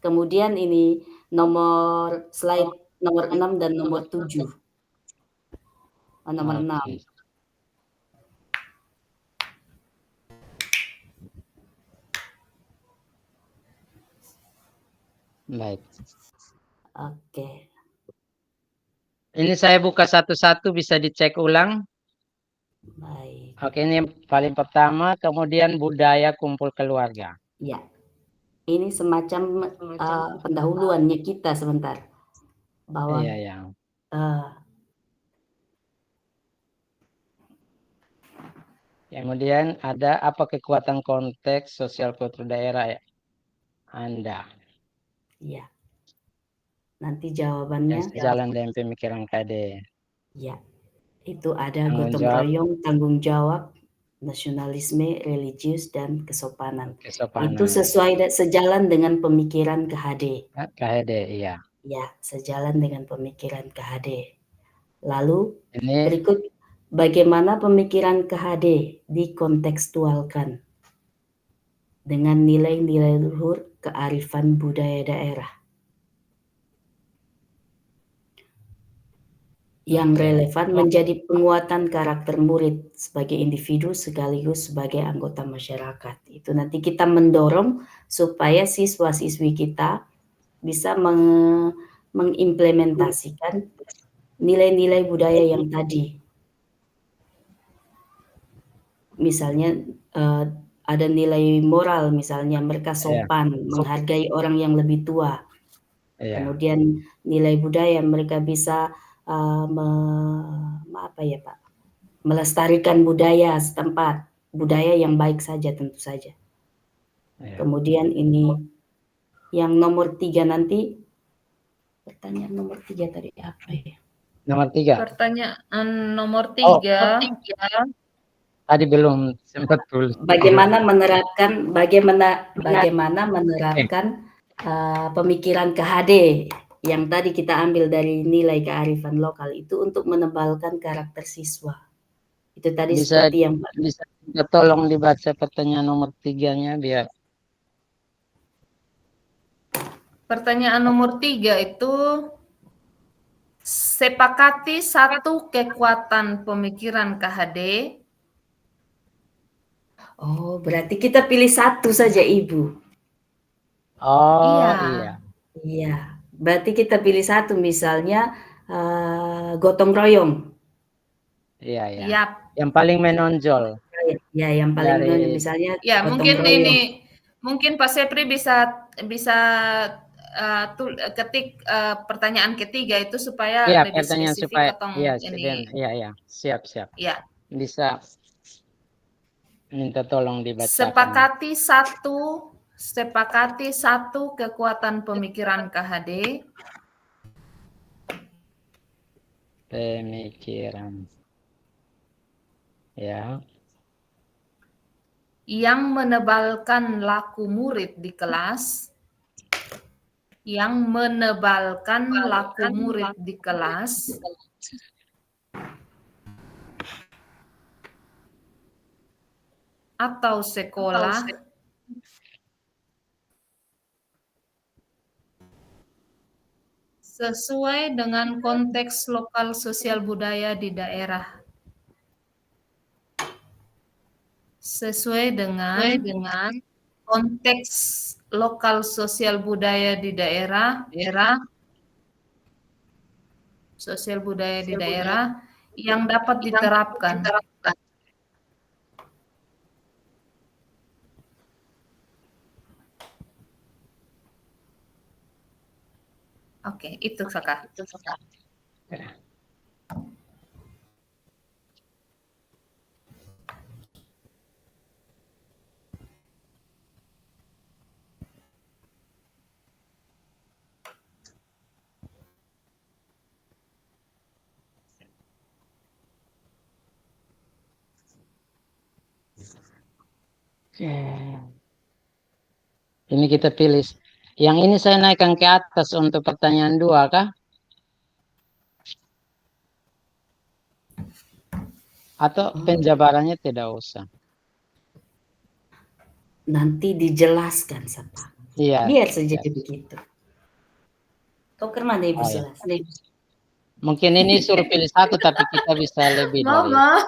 Kemudian ini slide nomor 6 dan nomor 7. Nomor 6. Baik. Oke. Ini saya buka satu-satu bisa dicek ulang. Baik. Oke, ini yang paling pertama, kemudian budaya kumpul keluarga. Ya. Ini semacam pendahuluannya kita sebentar. Bahwa Iya, ya. Kemudian ada apa kekuatan konteks sosial kultur daerah Anda? Iya. Nanti Yang jawabannya sejalan dengan pemikiran KD. ya, itu ada Tanggung gotong jawab. royong, tanggung jawab, nasionalisme, religius, dan kesopanan. Kesopanan. Itu sejalan dengan pemikiran KHD. KHD, iya. Ya, sejalan dengan pemikiran KHD. Lalu Ini berikut bagaimana pemikiran KHD dikontekstualkan dengan nilai-nilai luhur kearifan budaya daerah. Yang relevan menjadi penguatan karakter murid sebagai individu sekaligus sebagai anggota masyarakat. Itu nanti kita mendorong supaya siswa-siswi kita bisa mengimplementasikan nilai-nilai budaya yang tadi. Misalnya ada nilai moral, misalnya mereka sopan, menghargai orang yang lebih tua. Kemudian nilai budaya, mereka bisa melestarikan budaya setempat, budaya yang baik saja tentu saja. Kemudian ini yang nomor 3 nanti, pertanyaan nomor 3 tadi apa ya? Nomor 3. Pertanyaan nomor 3. Tadi belum sempat tulis. Bagaimana menerapkan pemikiran KHD yang tadi kita ambil dari nilai kearifan lokal itu untuk menebalkan karakter siswa. Itu tadi seperti yang bisa tolong dibaca pertanyaan nomor 3-nya biar. Pertanyaan nomor 3 itu sepakati satu kekuatan pemikiran KHD. Oh, berarti kita pilih satu saja, Ibu. Oh, iya. Iya, berarti kita pilih satu, misalnya gotong royong. Iya, iya. Yap. Yang paling menonjol. Ya, yang paling menonjol misalnya. Ya, mungkin royong. Ini mungkin Pak Sepri bisa ketik pertanyaan ketiga itu supaya lebih spesifik supaya, atau ini. Iya, siap. Ya. Bisa minta tolong dibacakan. Sepakati satu kekuatan pemikiran KHD. Pemikiran. Ya. Yang menebalkan laku murid di kelas. Atau sekolah. Sesuai dengan konteks lokal sosial budaya di daerah. Sesuai dengan konteks lokal sosial budaya di daerah. Sosial budaya di daerah yang dapat diterapkan. Oke, itu Saka. Ini kita pilih. Yang ini saya naikkan ke atas untuk pertanyaan 2 kah? Atau penjabarannya tidak usah? Nanti dijelaskan, Sapa. Iya. Biar saja begitu. Kau kemana Ibu jelas? Mungkin ini suruh pilih satu, tapi kita bisa lebih Mama.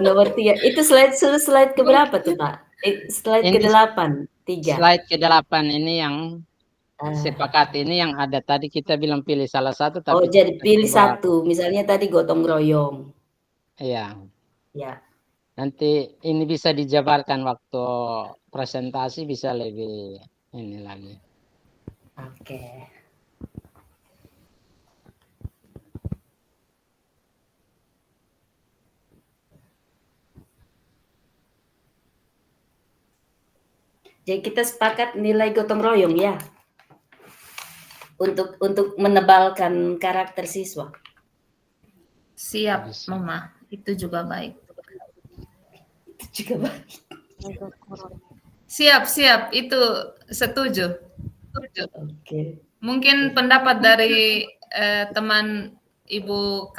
Nomor 3. Itu slide keberapa tuh, Pak? Slide ke-8. 3. Slide ke-8 ini yang sepakati, ini yang ada tadi kita bilang pilih salah satu. Tapi jadi pilih satu. Misalnya tadi gotong royong. Iya. Ya. Nanti ini bisa dijabarkan waktu presentasi bisa lebih ini lagi. Oke. Jadi kita sepakat nilai gotong royong ya, untuk menebalkan karakter siswa. Siap, Bisa. Mama. Itu juga baik. Itu juga baik. Siap. Itu setuju. Oke. Mungkin pendapat dari teman Ibu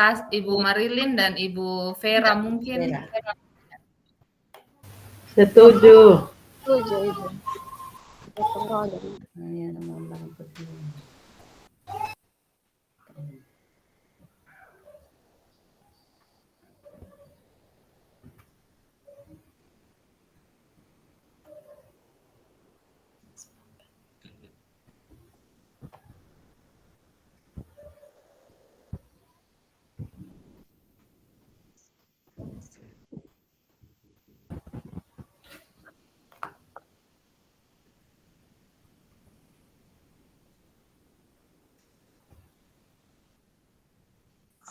Marilyn dan Ibu Vera mungkin. Vera. Setuju. Setuju Ibu. Gotong royong. Ya, nomor 80.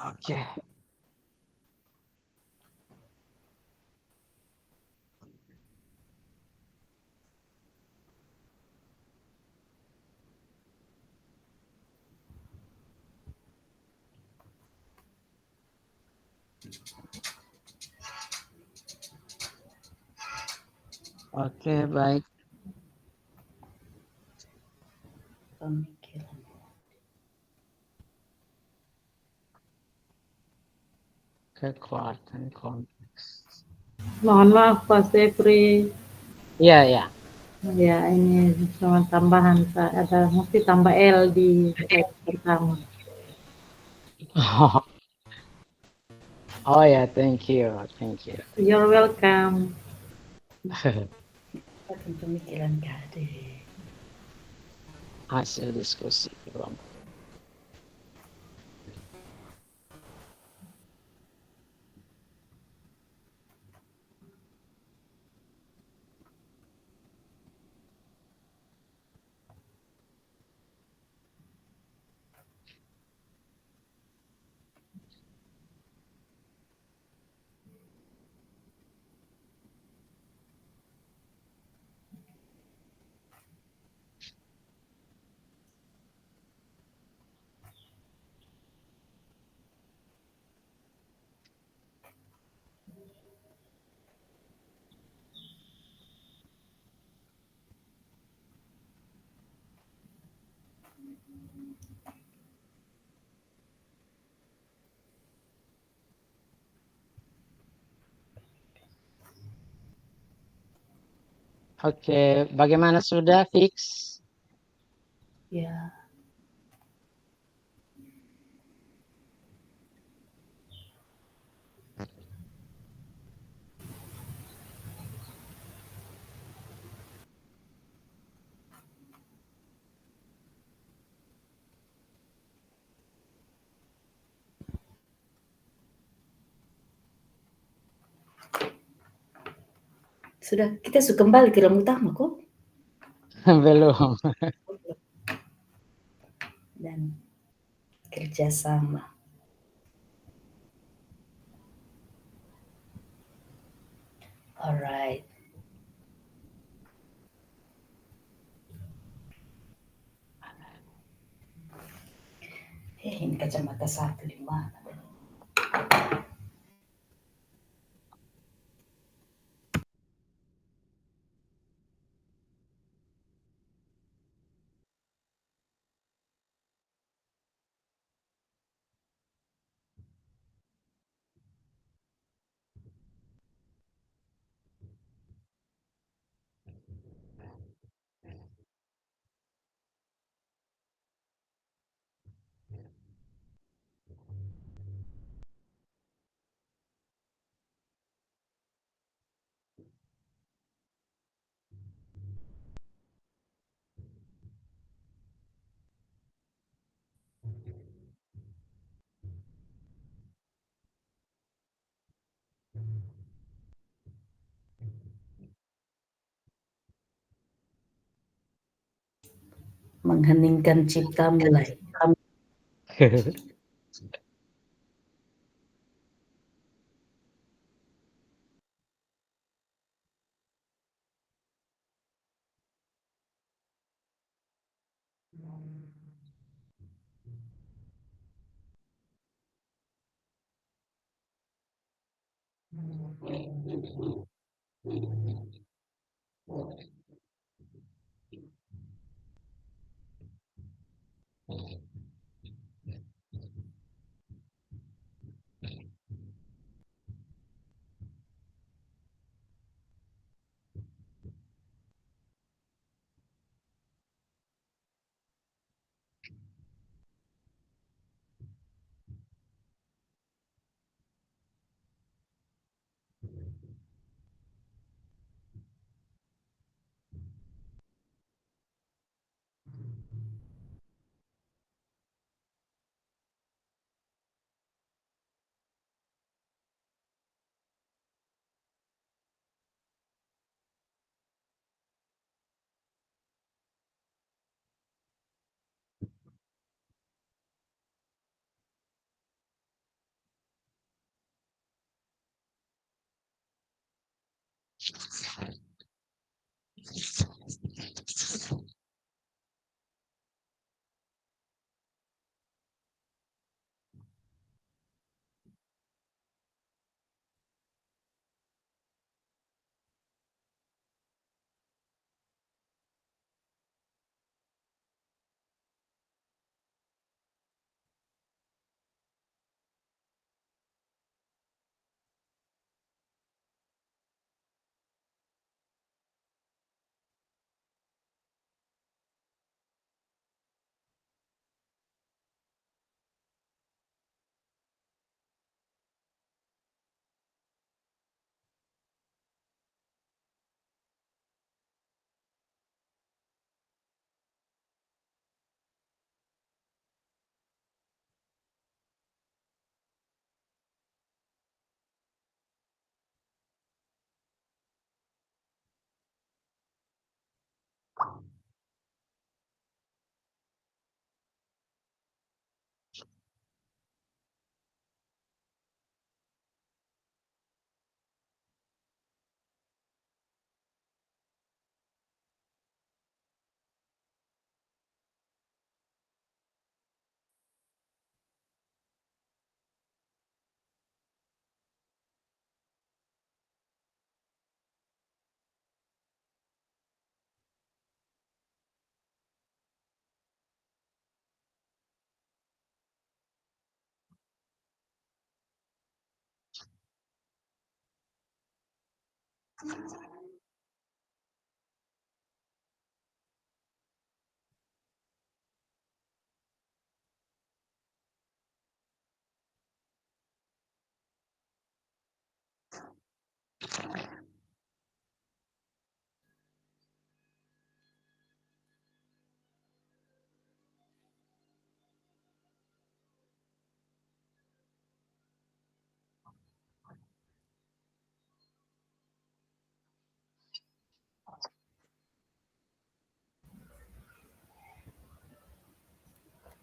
Oke. Oke, baik. Pemikiran. Kekuatan konteks. Mohon maaf Pak Sepri. Iya. Ya, ini cuma tambahan, Pak. Ada mesti tambah L di slide pertama. Oh ya, thank you. You're welcome. Kekuatan pemikiran KD. Hasil diskusi kelompok. Oke, bagaimana sudah fix? Ya. Sudah, kita sudah kembali ke room utama kok. Belum. Dan kerjasama. Alright. Ini kacamata satu di mana? Mengheningkan cipta mulai.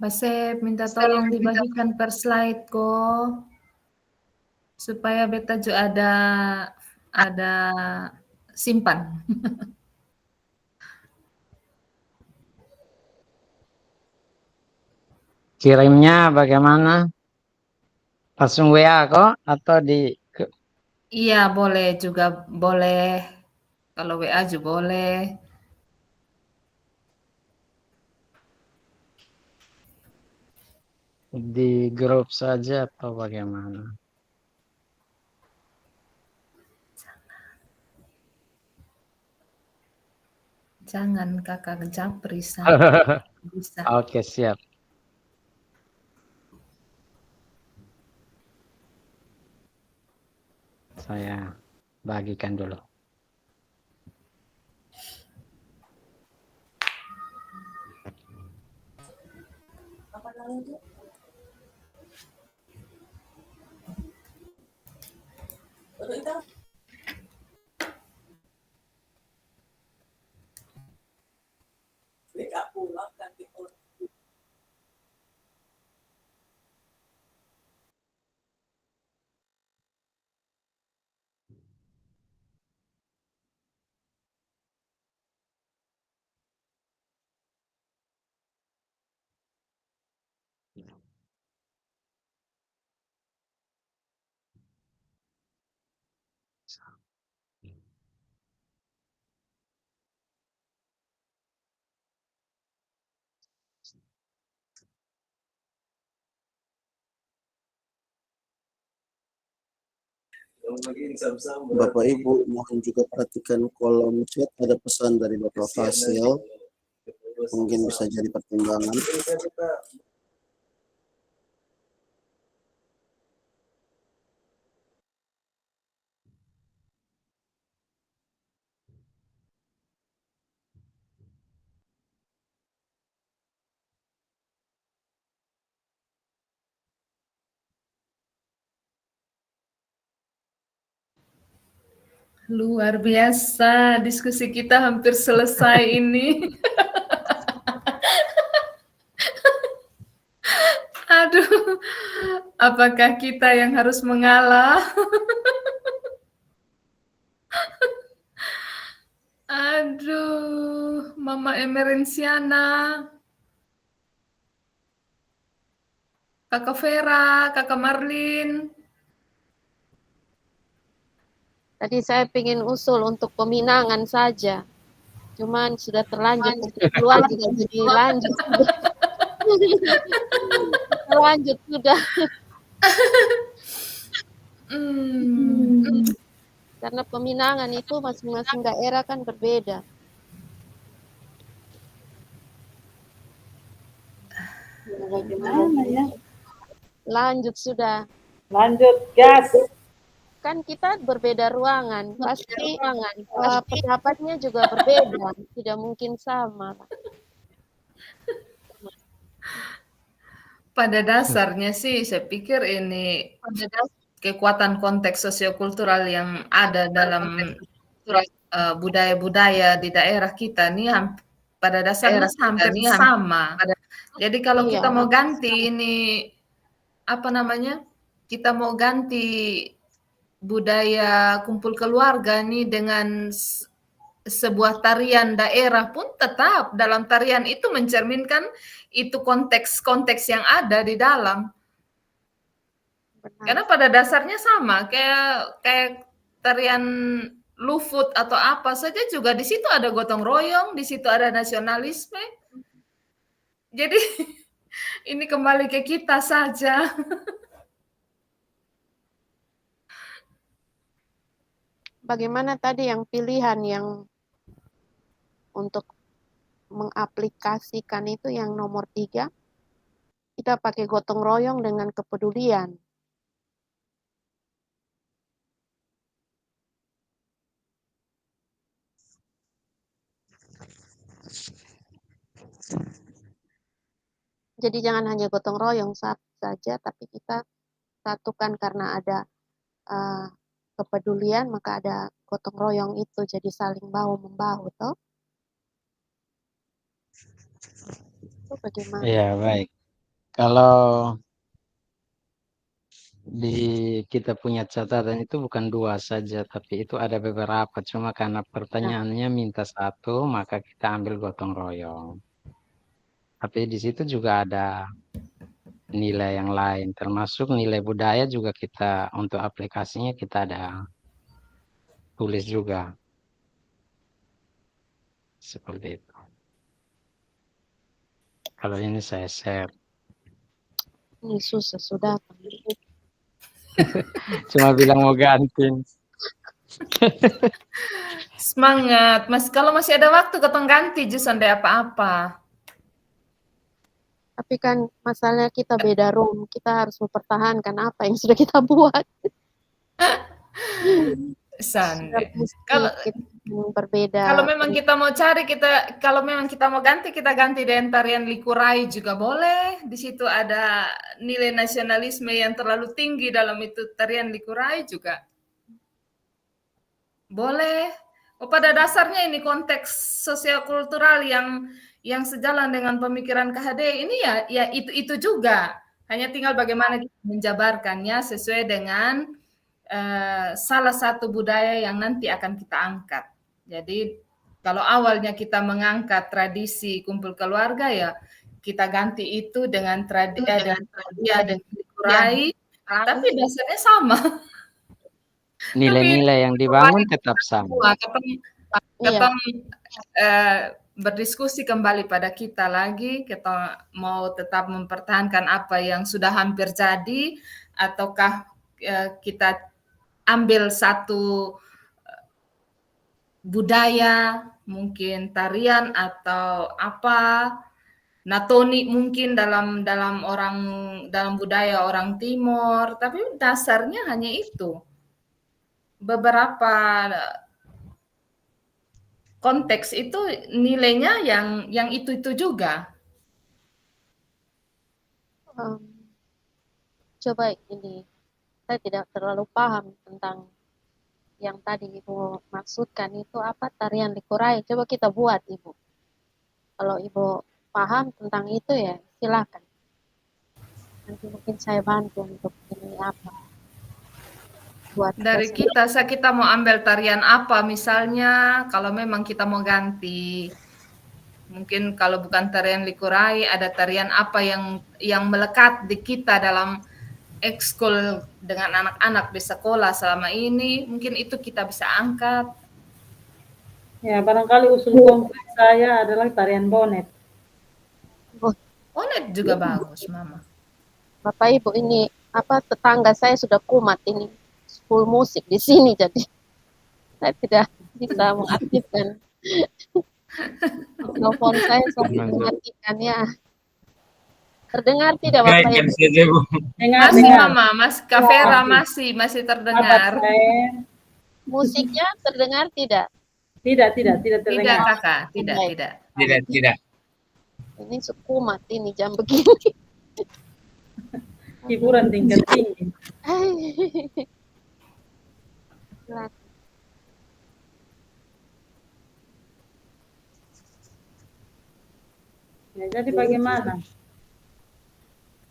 Basep, minta tolong dibagikan per slide ko supaya beta juga ada simpan. Kirimnya bagaimana? Langsung WA kok atau di Iya, boleh juga boleh. Kalau WA juga boleh. di grup saja atau bagaimana? Jangan kakak japri bisa. Oke, siap. Saya bagikan dulu. Bapak Ibu mohon juga perhatikan kolom chat, ada pesan dari Bapak Fasil, mungkin bisa jadi pertimbangan. Luar biasa, diskusi kita hampir selesai ini. Aduh, apakah kita yang harus mengalah? Aduh, Mama Emerenciana, Kakak Vera, Kakak Marlin. Tadi saya ingin usul untuk peminangan saja. Cuman sudah terlanjur keluar juga jadi lanjut. Lanjut sudah. Karena peminangan itu masing-masing daerah kan berbeda. Bagaimana ya? Lanjut sudah. Lanjut, gas. Kan kita berbeda ruangan, pasti pendapatnya juga berbeda, tidak mungkin sama. Pada dasarnya sih saya pikir ini kekuatan konteks sosiokultural yang ada dalam budaya-budaya di daerah kita nih pada dasarnya hampir sama. Jadi kalau kita mau ganti ini apa namanya? Kita mau ganti budaya kumpul keluarga nih dengan sebuah tarian daerah pun tetap dalam tarian itu mencerminkan itu konteks-konteks yang ada di dalam. Karena pada dasarnya sama, kayak tarian Lufut atau apa saja juga di situ ada gotong royong, di situ ada nasionalisme. Jadi ini kembali ke kita saja. Bagaimana tadi yang pilihan yang untuk mengaplikasikan itu yang nomor 3, kita pakai gotong royong dengan kepedulian. Jadi jangan hanya gotong royong saja, tapi kita satukan karena ada kepedulian, maka ada gotong royong itu jadi saling bahu-membahu, toh? Itu bagaimana? Iya, baik. Kalau kita punya catatan itu bukan 2 saja, tapi itu ada beberapa. Cuma karena pertanyaannya minta 1, maka kita ambil gotong royong. Tapi di situ juga ada nilai yang lain, termasuk nilai budaya juga kita untuk aplikasinya kita ada tulis juga. Seperti itu. Kalau ini saya share. Ini susah sudah. Cuma bilang mau ganti. Semangat, Mas. Kalau masih ada waktu ketong ganti justru ada apa-apa. Tapi kan masalahnya kita beda room, kita harus mempertahankan apa yang sudah kita buat. Kalau berbeda. Kalau memang kita mau cari, kalau memang kita mau ganti, kita ganti dengan tarian Likurai juga boleh. Di situ ada nilai nasionalisme yang terlalu tinggi dalam itu tarian Likurai juga boleh. Pada dasarnya ini konteks sosiokultural yang sejalan dengan pemikiran KHD ini ya itu juga. Hanya tinggal bagaimana kita menjabarkannya sesuai dengan salah satu budaya yang nanti akan kita angkat. Jadi kalau awalnya kita mengangkat tradisi kumpul keluarga ya kita ganti itu dengan tradisi Likurai, tapi dasarnya sama. Nilai-nilai yang dibangun tetap sama. Kita berdiskusi kembali pada kita lagi, kita mau tetap mempertahankan apa yang sudah hampir jadi, ataukah kita ambil satu budaya, mungkin tarian atau apa, natoni mungkin dalam dalam budaya orang Timor, tapi dasarnya hanya itu. Beberapa konteks itu nilainya yang itu juga. Coba ini, saya tidak terlalu paham tentang yang tadi Ibu maksudkan itu apa tarian likurai. Coba kita buat Ibu. Kalau Ibu paham tentang itu ya silakan. Nanti mungkin saya bantu untuk ini apa. Buat Dari kita mau ambil tarian apa misalnya kalau memang kita mau ganti. Mungkin kalau bukan tarian likurai ada tarian apa yang melekat di kita dalam ekskul dengan anak-anak di sekolah selama ini, mungkin itu kita bisa angkat. Ya, barangkali usul konkret saya adalah tarian bonet. Bonet juga bagus, Mama. Bapak Ibu ini apa tetangga saya sudah kumat ini full musik di sini jadi saya tidak bisa mengaktifkan telepon saya mengartikan ya. Terdengar tidak Bapak Ibu? Masih Mama, Mas Kavera masih terdengar. Musiknya terdengar tidak? Tidak terdengar. Tidak Kakak, tidak. Ini sekumat ini jam begini. Hiburan tingkat tinggi. Ya, jadi bagaimana?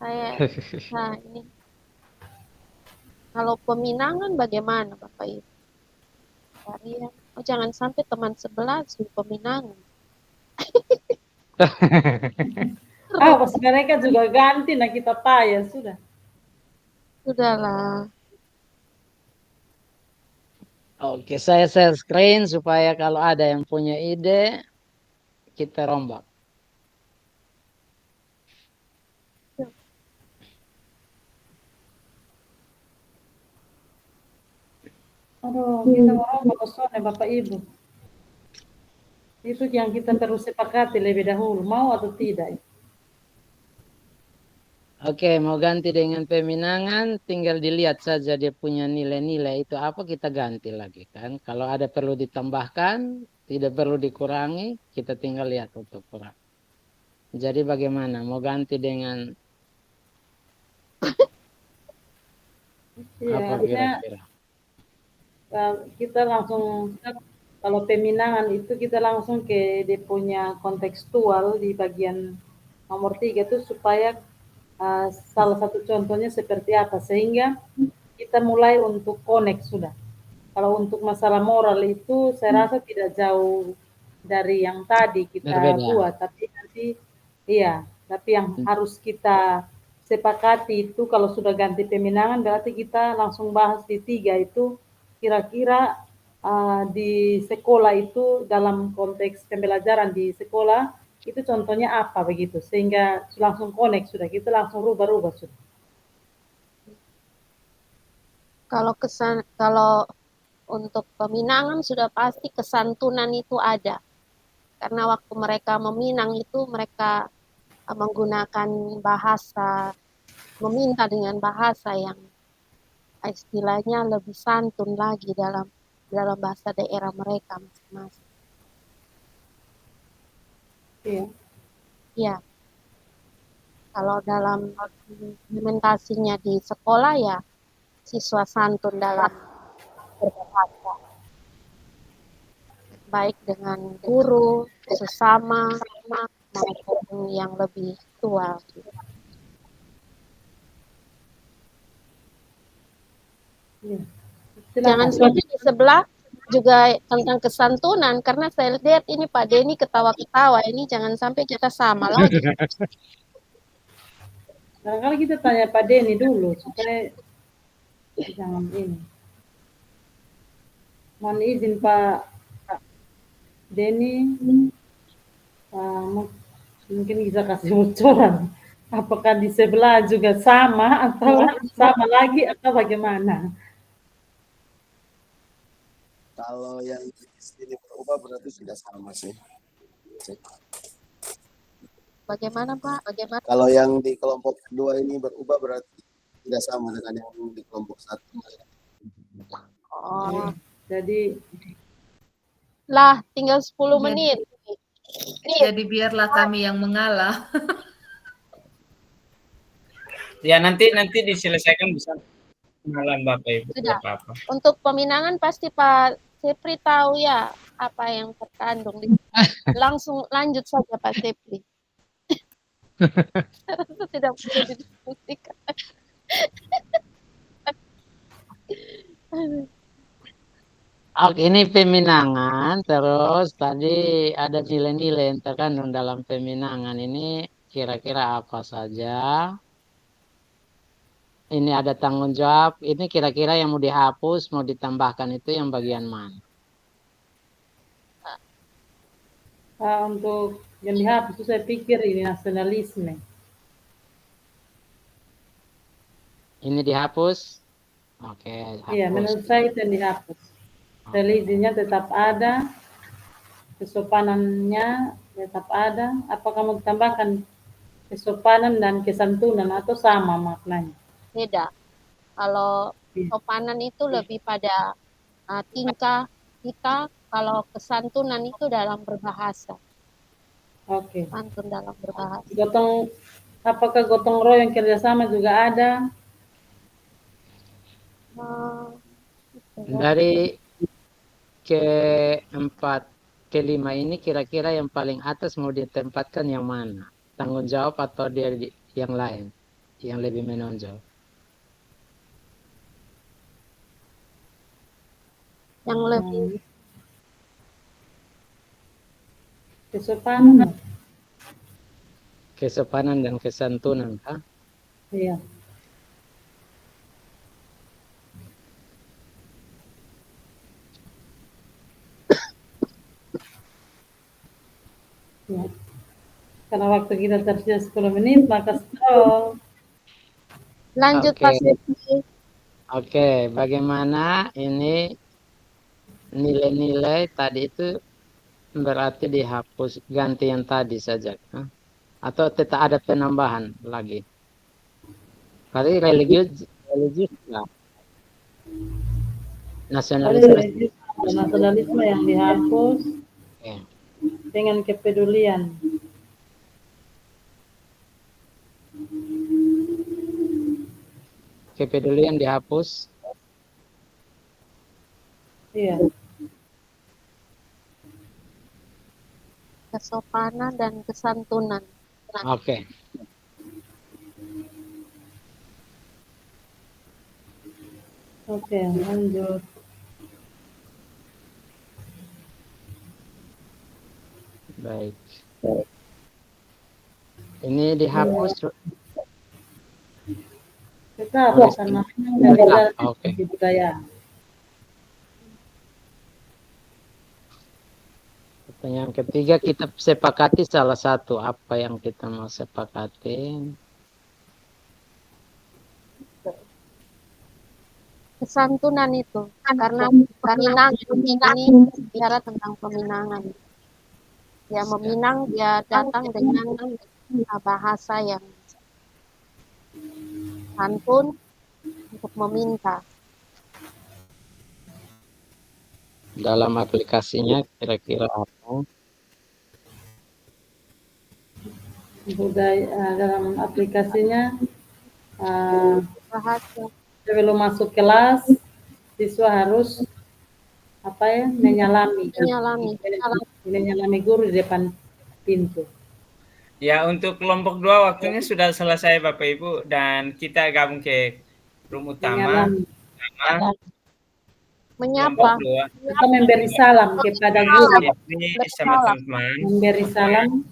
Nah ini kalau peminangan bagaimana Bapak Ibu? Tarian. Oh, jangan sampai teman sebelah di peminangan. Pas mereka juga ganti, nah kita payah sudah. Sudahlah. Oke, saya share screen supaya kalau ada yang punya ide kita rombak. Aduh, kita mau kosong Bapak Ibu. Itu yang kita perlu sepakati lebih dahulu, mau atau tidak. Oke, mau ganti dengan peminangan, tinggal dilihat saja dia punya nilai-nilai itu apa kita ganti lagi kan. Kalau ada perlu ditambahkan, tidak perlu dikurangi, kita tinggal lihat untuk kurang. Jadi bagaimana? Mau ganti dengan apa kira-kira? Kita langsung, kalau peminangan itu kita langsung ke dia punya kontekstual di bagian nomor 3 itu supaya salah satu contohnya seperti apa sehingga kita mulai untuk connect sudah. Kalau untuk masalah moral itu saya rasa tidak jauh dari yang tadi kita buat, tapi nanti tapi yang harus kita sepakati itu kalau sudah ganti peminangan berarti kita langsung bahas di 3 itu kira-kira di sekolah itu dalam konteks pembelajaran di sekolah itu contohnya apa begitu sehingga langsung connect sudah kita langsung rubah-rubah sudah. Kalau untuk peminangan sudah pasti kesantunan itu ada karena waktu mereka meminang itu mereka menggunakan bahasa meminta dengan bahasa yang istilahnya lebih santun lagi dalam bahasa daerah mereka masing-masing. Iya. Kalau dalam implementasinya di sekolah ya siswa santun dalam berbahasa. Baik dengan guru, sesama, maupun yang lebih tua. Jangan sampai di sebelah juga tentang kesantunan karena saya lihat ini Pak Denny ketawa-ketawa ini jangan sampai kita sama lagi. Barangkali kita tanya Pak Denny dulu supaya jangan ini. Mohon izin Pak Denny, mungkin bisa kasih bocoran. Apakah di sebelah juga sama atau sama lagi atau bagaimana? Kalau yang di sini berubah berarti tidak sama sih. Bagaimana Pak? Bagaimana? Kalau yang di kelompok 2 ini berubah berarti tidak sama dengan yang di kelompok 1. Oh, Jadi lah tinggal 10 menit. Jadi biarlah kami yang mengalah. Ya nanti diselesaikan bisa malam Bapak Ibu. Sudah. Tidak apa-apa. Untuk peminangan pasti Pak Sepri tahu ya apa yang terkandung di langsung lanjut saja Pak Sepri. Tidak perlu didiskusikan. Oke, ini peminangan, terus tadi ada nilai-nilai yang terkandung dalam peminangan ini kira-kira apa saja. Ini ada tanggung jawab, ini kira-kira yang mau dihapus, mau ditambahkan itu yang bagian mana? untuk yang dihapus itu saya pikir ini nasionalisme. Ini dihapus? Oke, Iya, hapus. menurut saya itu yang dihapus. Religinya tetap ada, kesopanannya tetap ada. Apakah mau ditambahkan kesopanan dan kesantunan atau sama maknanya? Beda. Kalau sopanan itu lebih pada tingkah kita, kalau kesantunan itu dalam berbahasa. Oke. Santun dalam berbahasa. Apakah gotong royong kerjasama juga ada? Dari keempat, kelima ini kira-kira yang paling atas mau ditempatkan yang mana? Tanggung jawab atau dia yang lain? Yang lebih menonjol? Yang lebih kesopanan. Kesopanan dan kesantunan, Pak? Iya. Ya. Karena waktu kita tersisa 10 menit, maka stop. lanjut Oke. Pak Sepri. Oke, bagaimana ini nilai-nilai tadi itu berarti dihapus, ganti yang tadi saja, kan? Atau tetap ada penambahan lagi? Tadi religius lah. Nasionalisme yang dihapus Oke. dengan kepedulian. Kepedulian dihapus. Iya. Kesopanan dan kesantunan. Oke. Oke, lanjut. Baik. Ini dihapus. Tetap Oh, karena Oke. budaya. Yang ketiga kita sepakati salah satu, apa yang kita mau sepakati. Kesantunan itu karena peminang ini bicara tentang peminangan. Dia meminang, dia datang dengan bahasa yang santun untuk meminta. Dalam aplikasinya kira-kira apa? Budaya dalam aplikasinya Bahasa sebelum masuk kelas siswa harus menyalami guru di depan pintu. Ya, untuk kelompok 2 waktunya sudah selesai Bapak Ibu dan kita gabung ke room utama. menyapa. Kita memberi salam kepada guru. Ini sama teman-teman. Memberi salam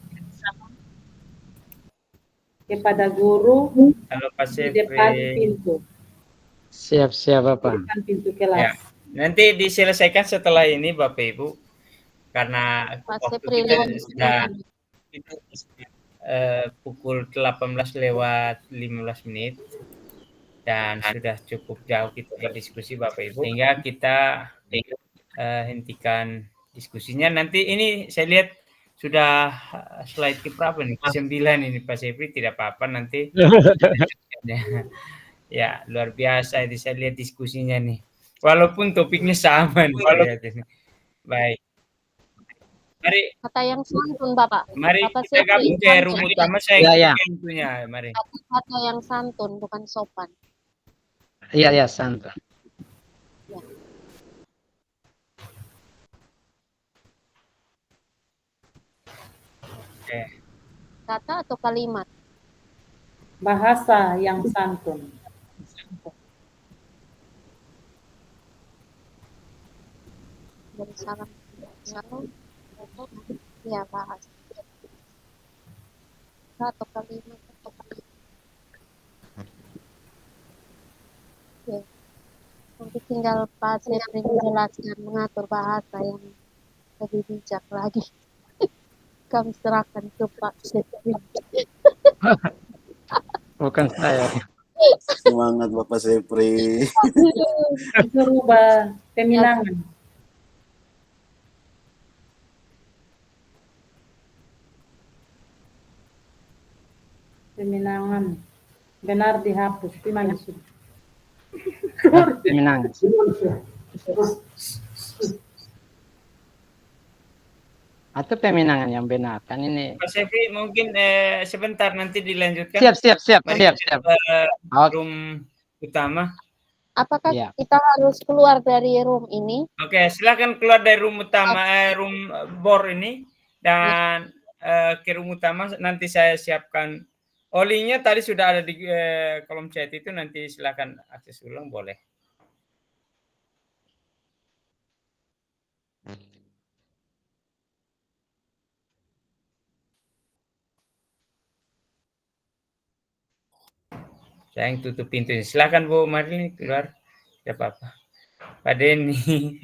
kepada guru Halo Pak di depan Sepri. pintu. Siap-siap Di Bapak. depan pintu kelas. Ya. Nanti diselesaikan setelah ini Bapak Ibu. Karena Pak waktu Sepri kita lihat. sudah pukul 18:15 menit dan sudah cukup jauh kita berdiskusi Bapak Ibu, sehingga kita hentikan diskusinya. Nanti ini saya lihat sudah slide ke berapa nih? 9 ini Pak Sepri, tidak apa-apa nanti. Ya, luar biasa ini saya lihat diskusinya nih. Walaupun topiknya sama nih saya lihat ini. Baik. Mari Kata yang santun, Bapak. mari Bapak kita Sepri, gabung ke santun. rumus utama saya Ya, ya. tentunya. Mari. Kata yang santun, bukan sopan. Iya, ya, santai. Oke. Kata atau kalimat? Bahasa yang santun. Dari salam. Ya, bahasa. Atau kalimat. Oke. Nanti tinggal Pak Sepri menjelaskan mengatur bahasa yang lebih bijak lagi. Kami serahkan ke Pak Sepri. Bukan saya. Semangat Bapak Sepri. Itu rubah peminangan. Peminangan. Benar dihapus. Gimana sih? Peminangan. Atau peminangan yang benar kan ini. Pak Sepri mungkin sebentar nanti dilanjutkan. Siap. Mari kita ke Oke. room utama. Apakah Ya. kita harus keluar dari room ini? Oke, silakan keluar dari room utama, room bor ini dan ke room utama. Nanti saya siapkan. Linknya tadi sudah ada di kolom chat itu, nanti silakan akses ulang boleh. Saya yang tutup pintunya. Silakan Bu Marlin keluar. Tidak apa-apa. Pak Denny.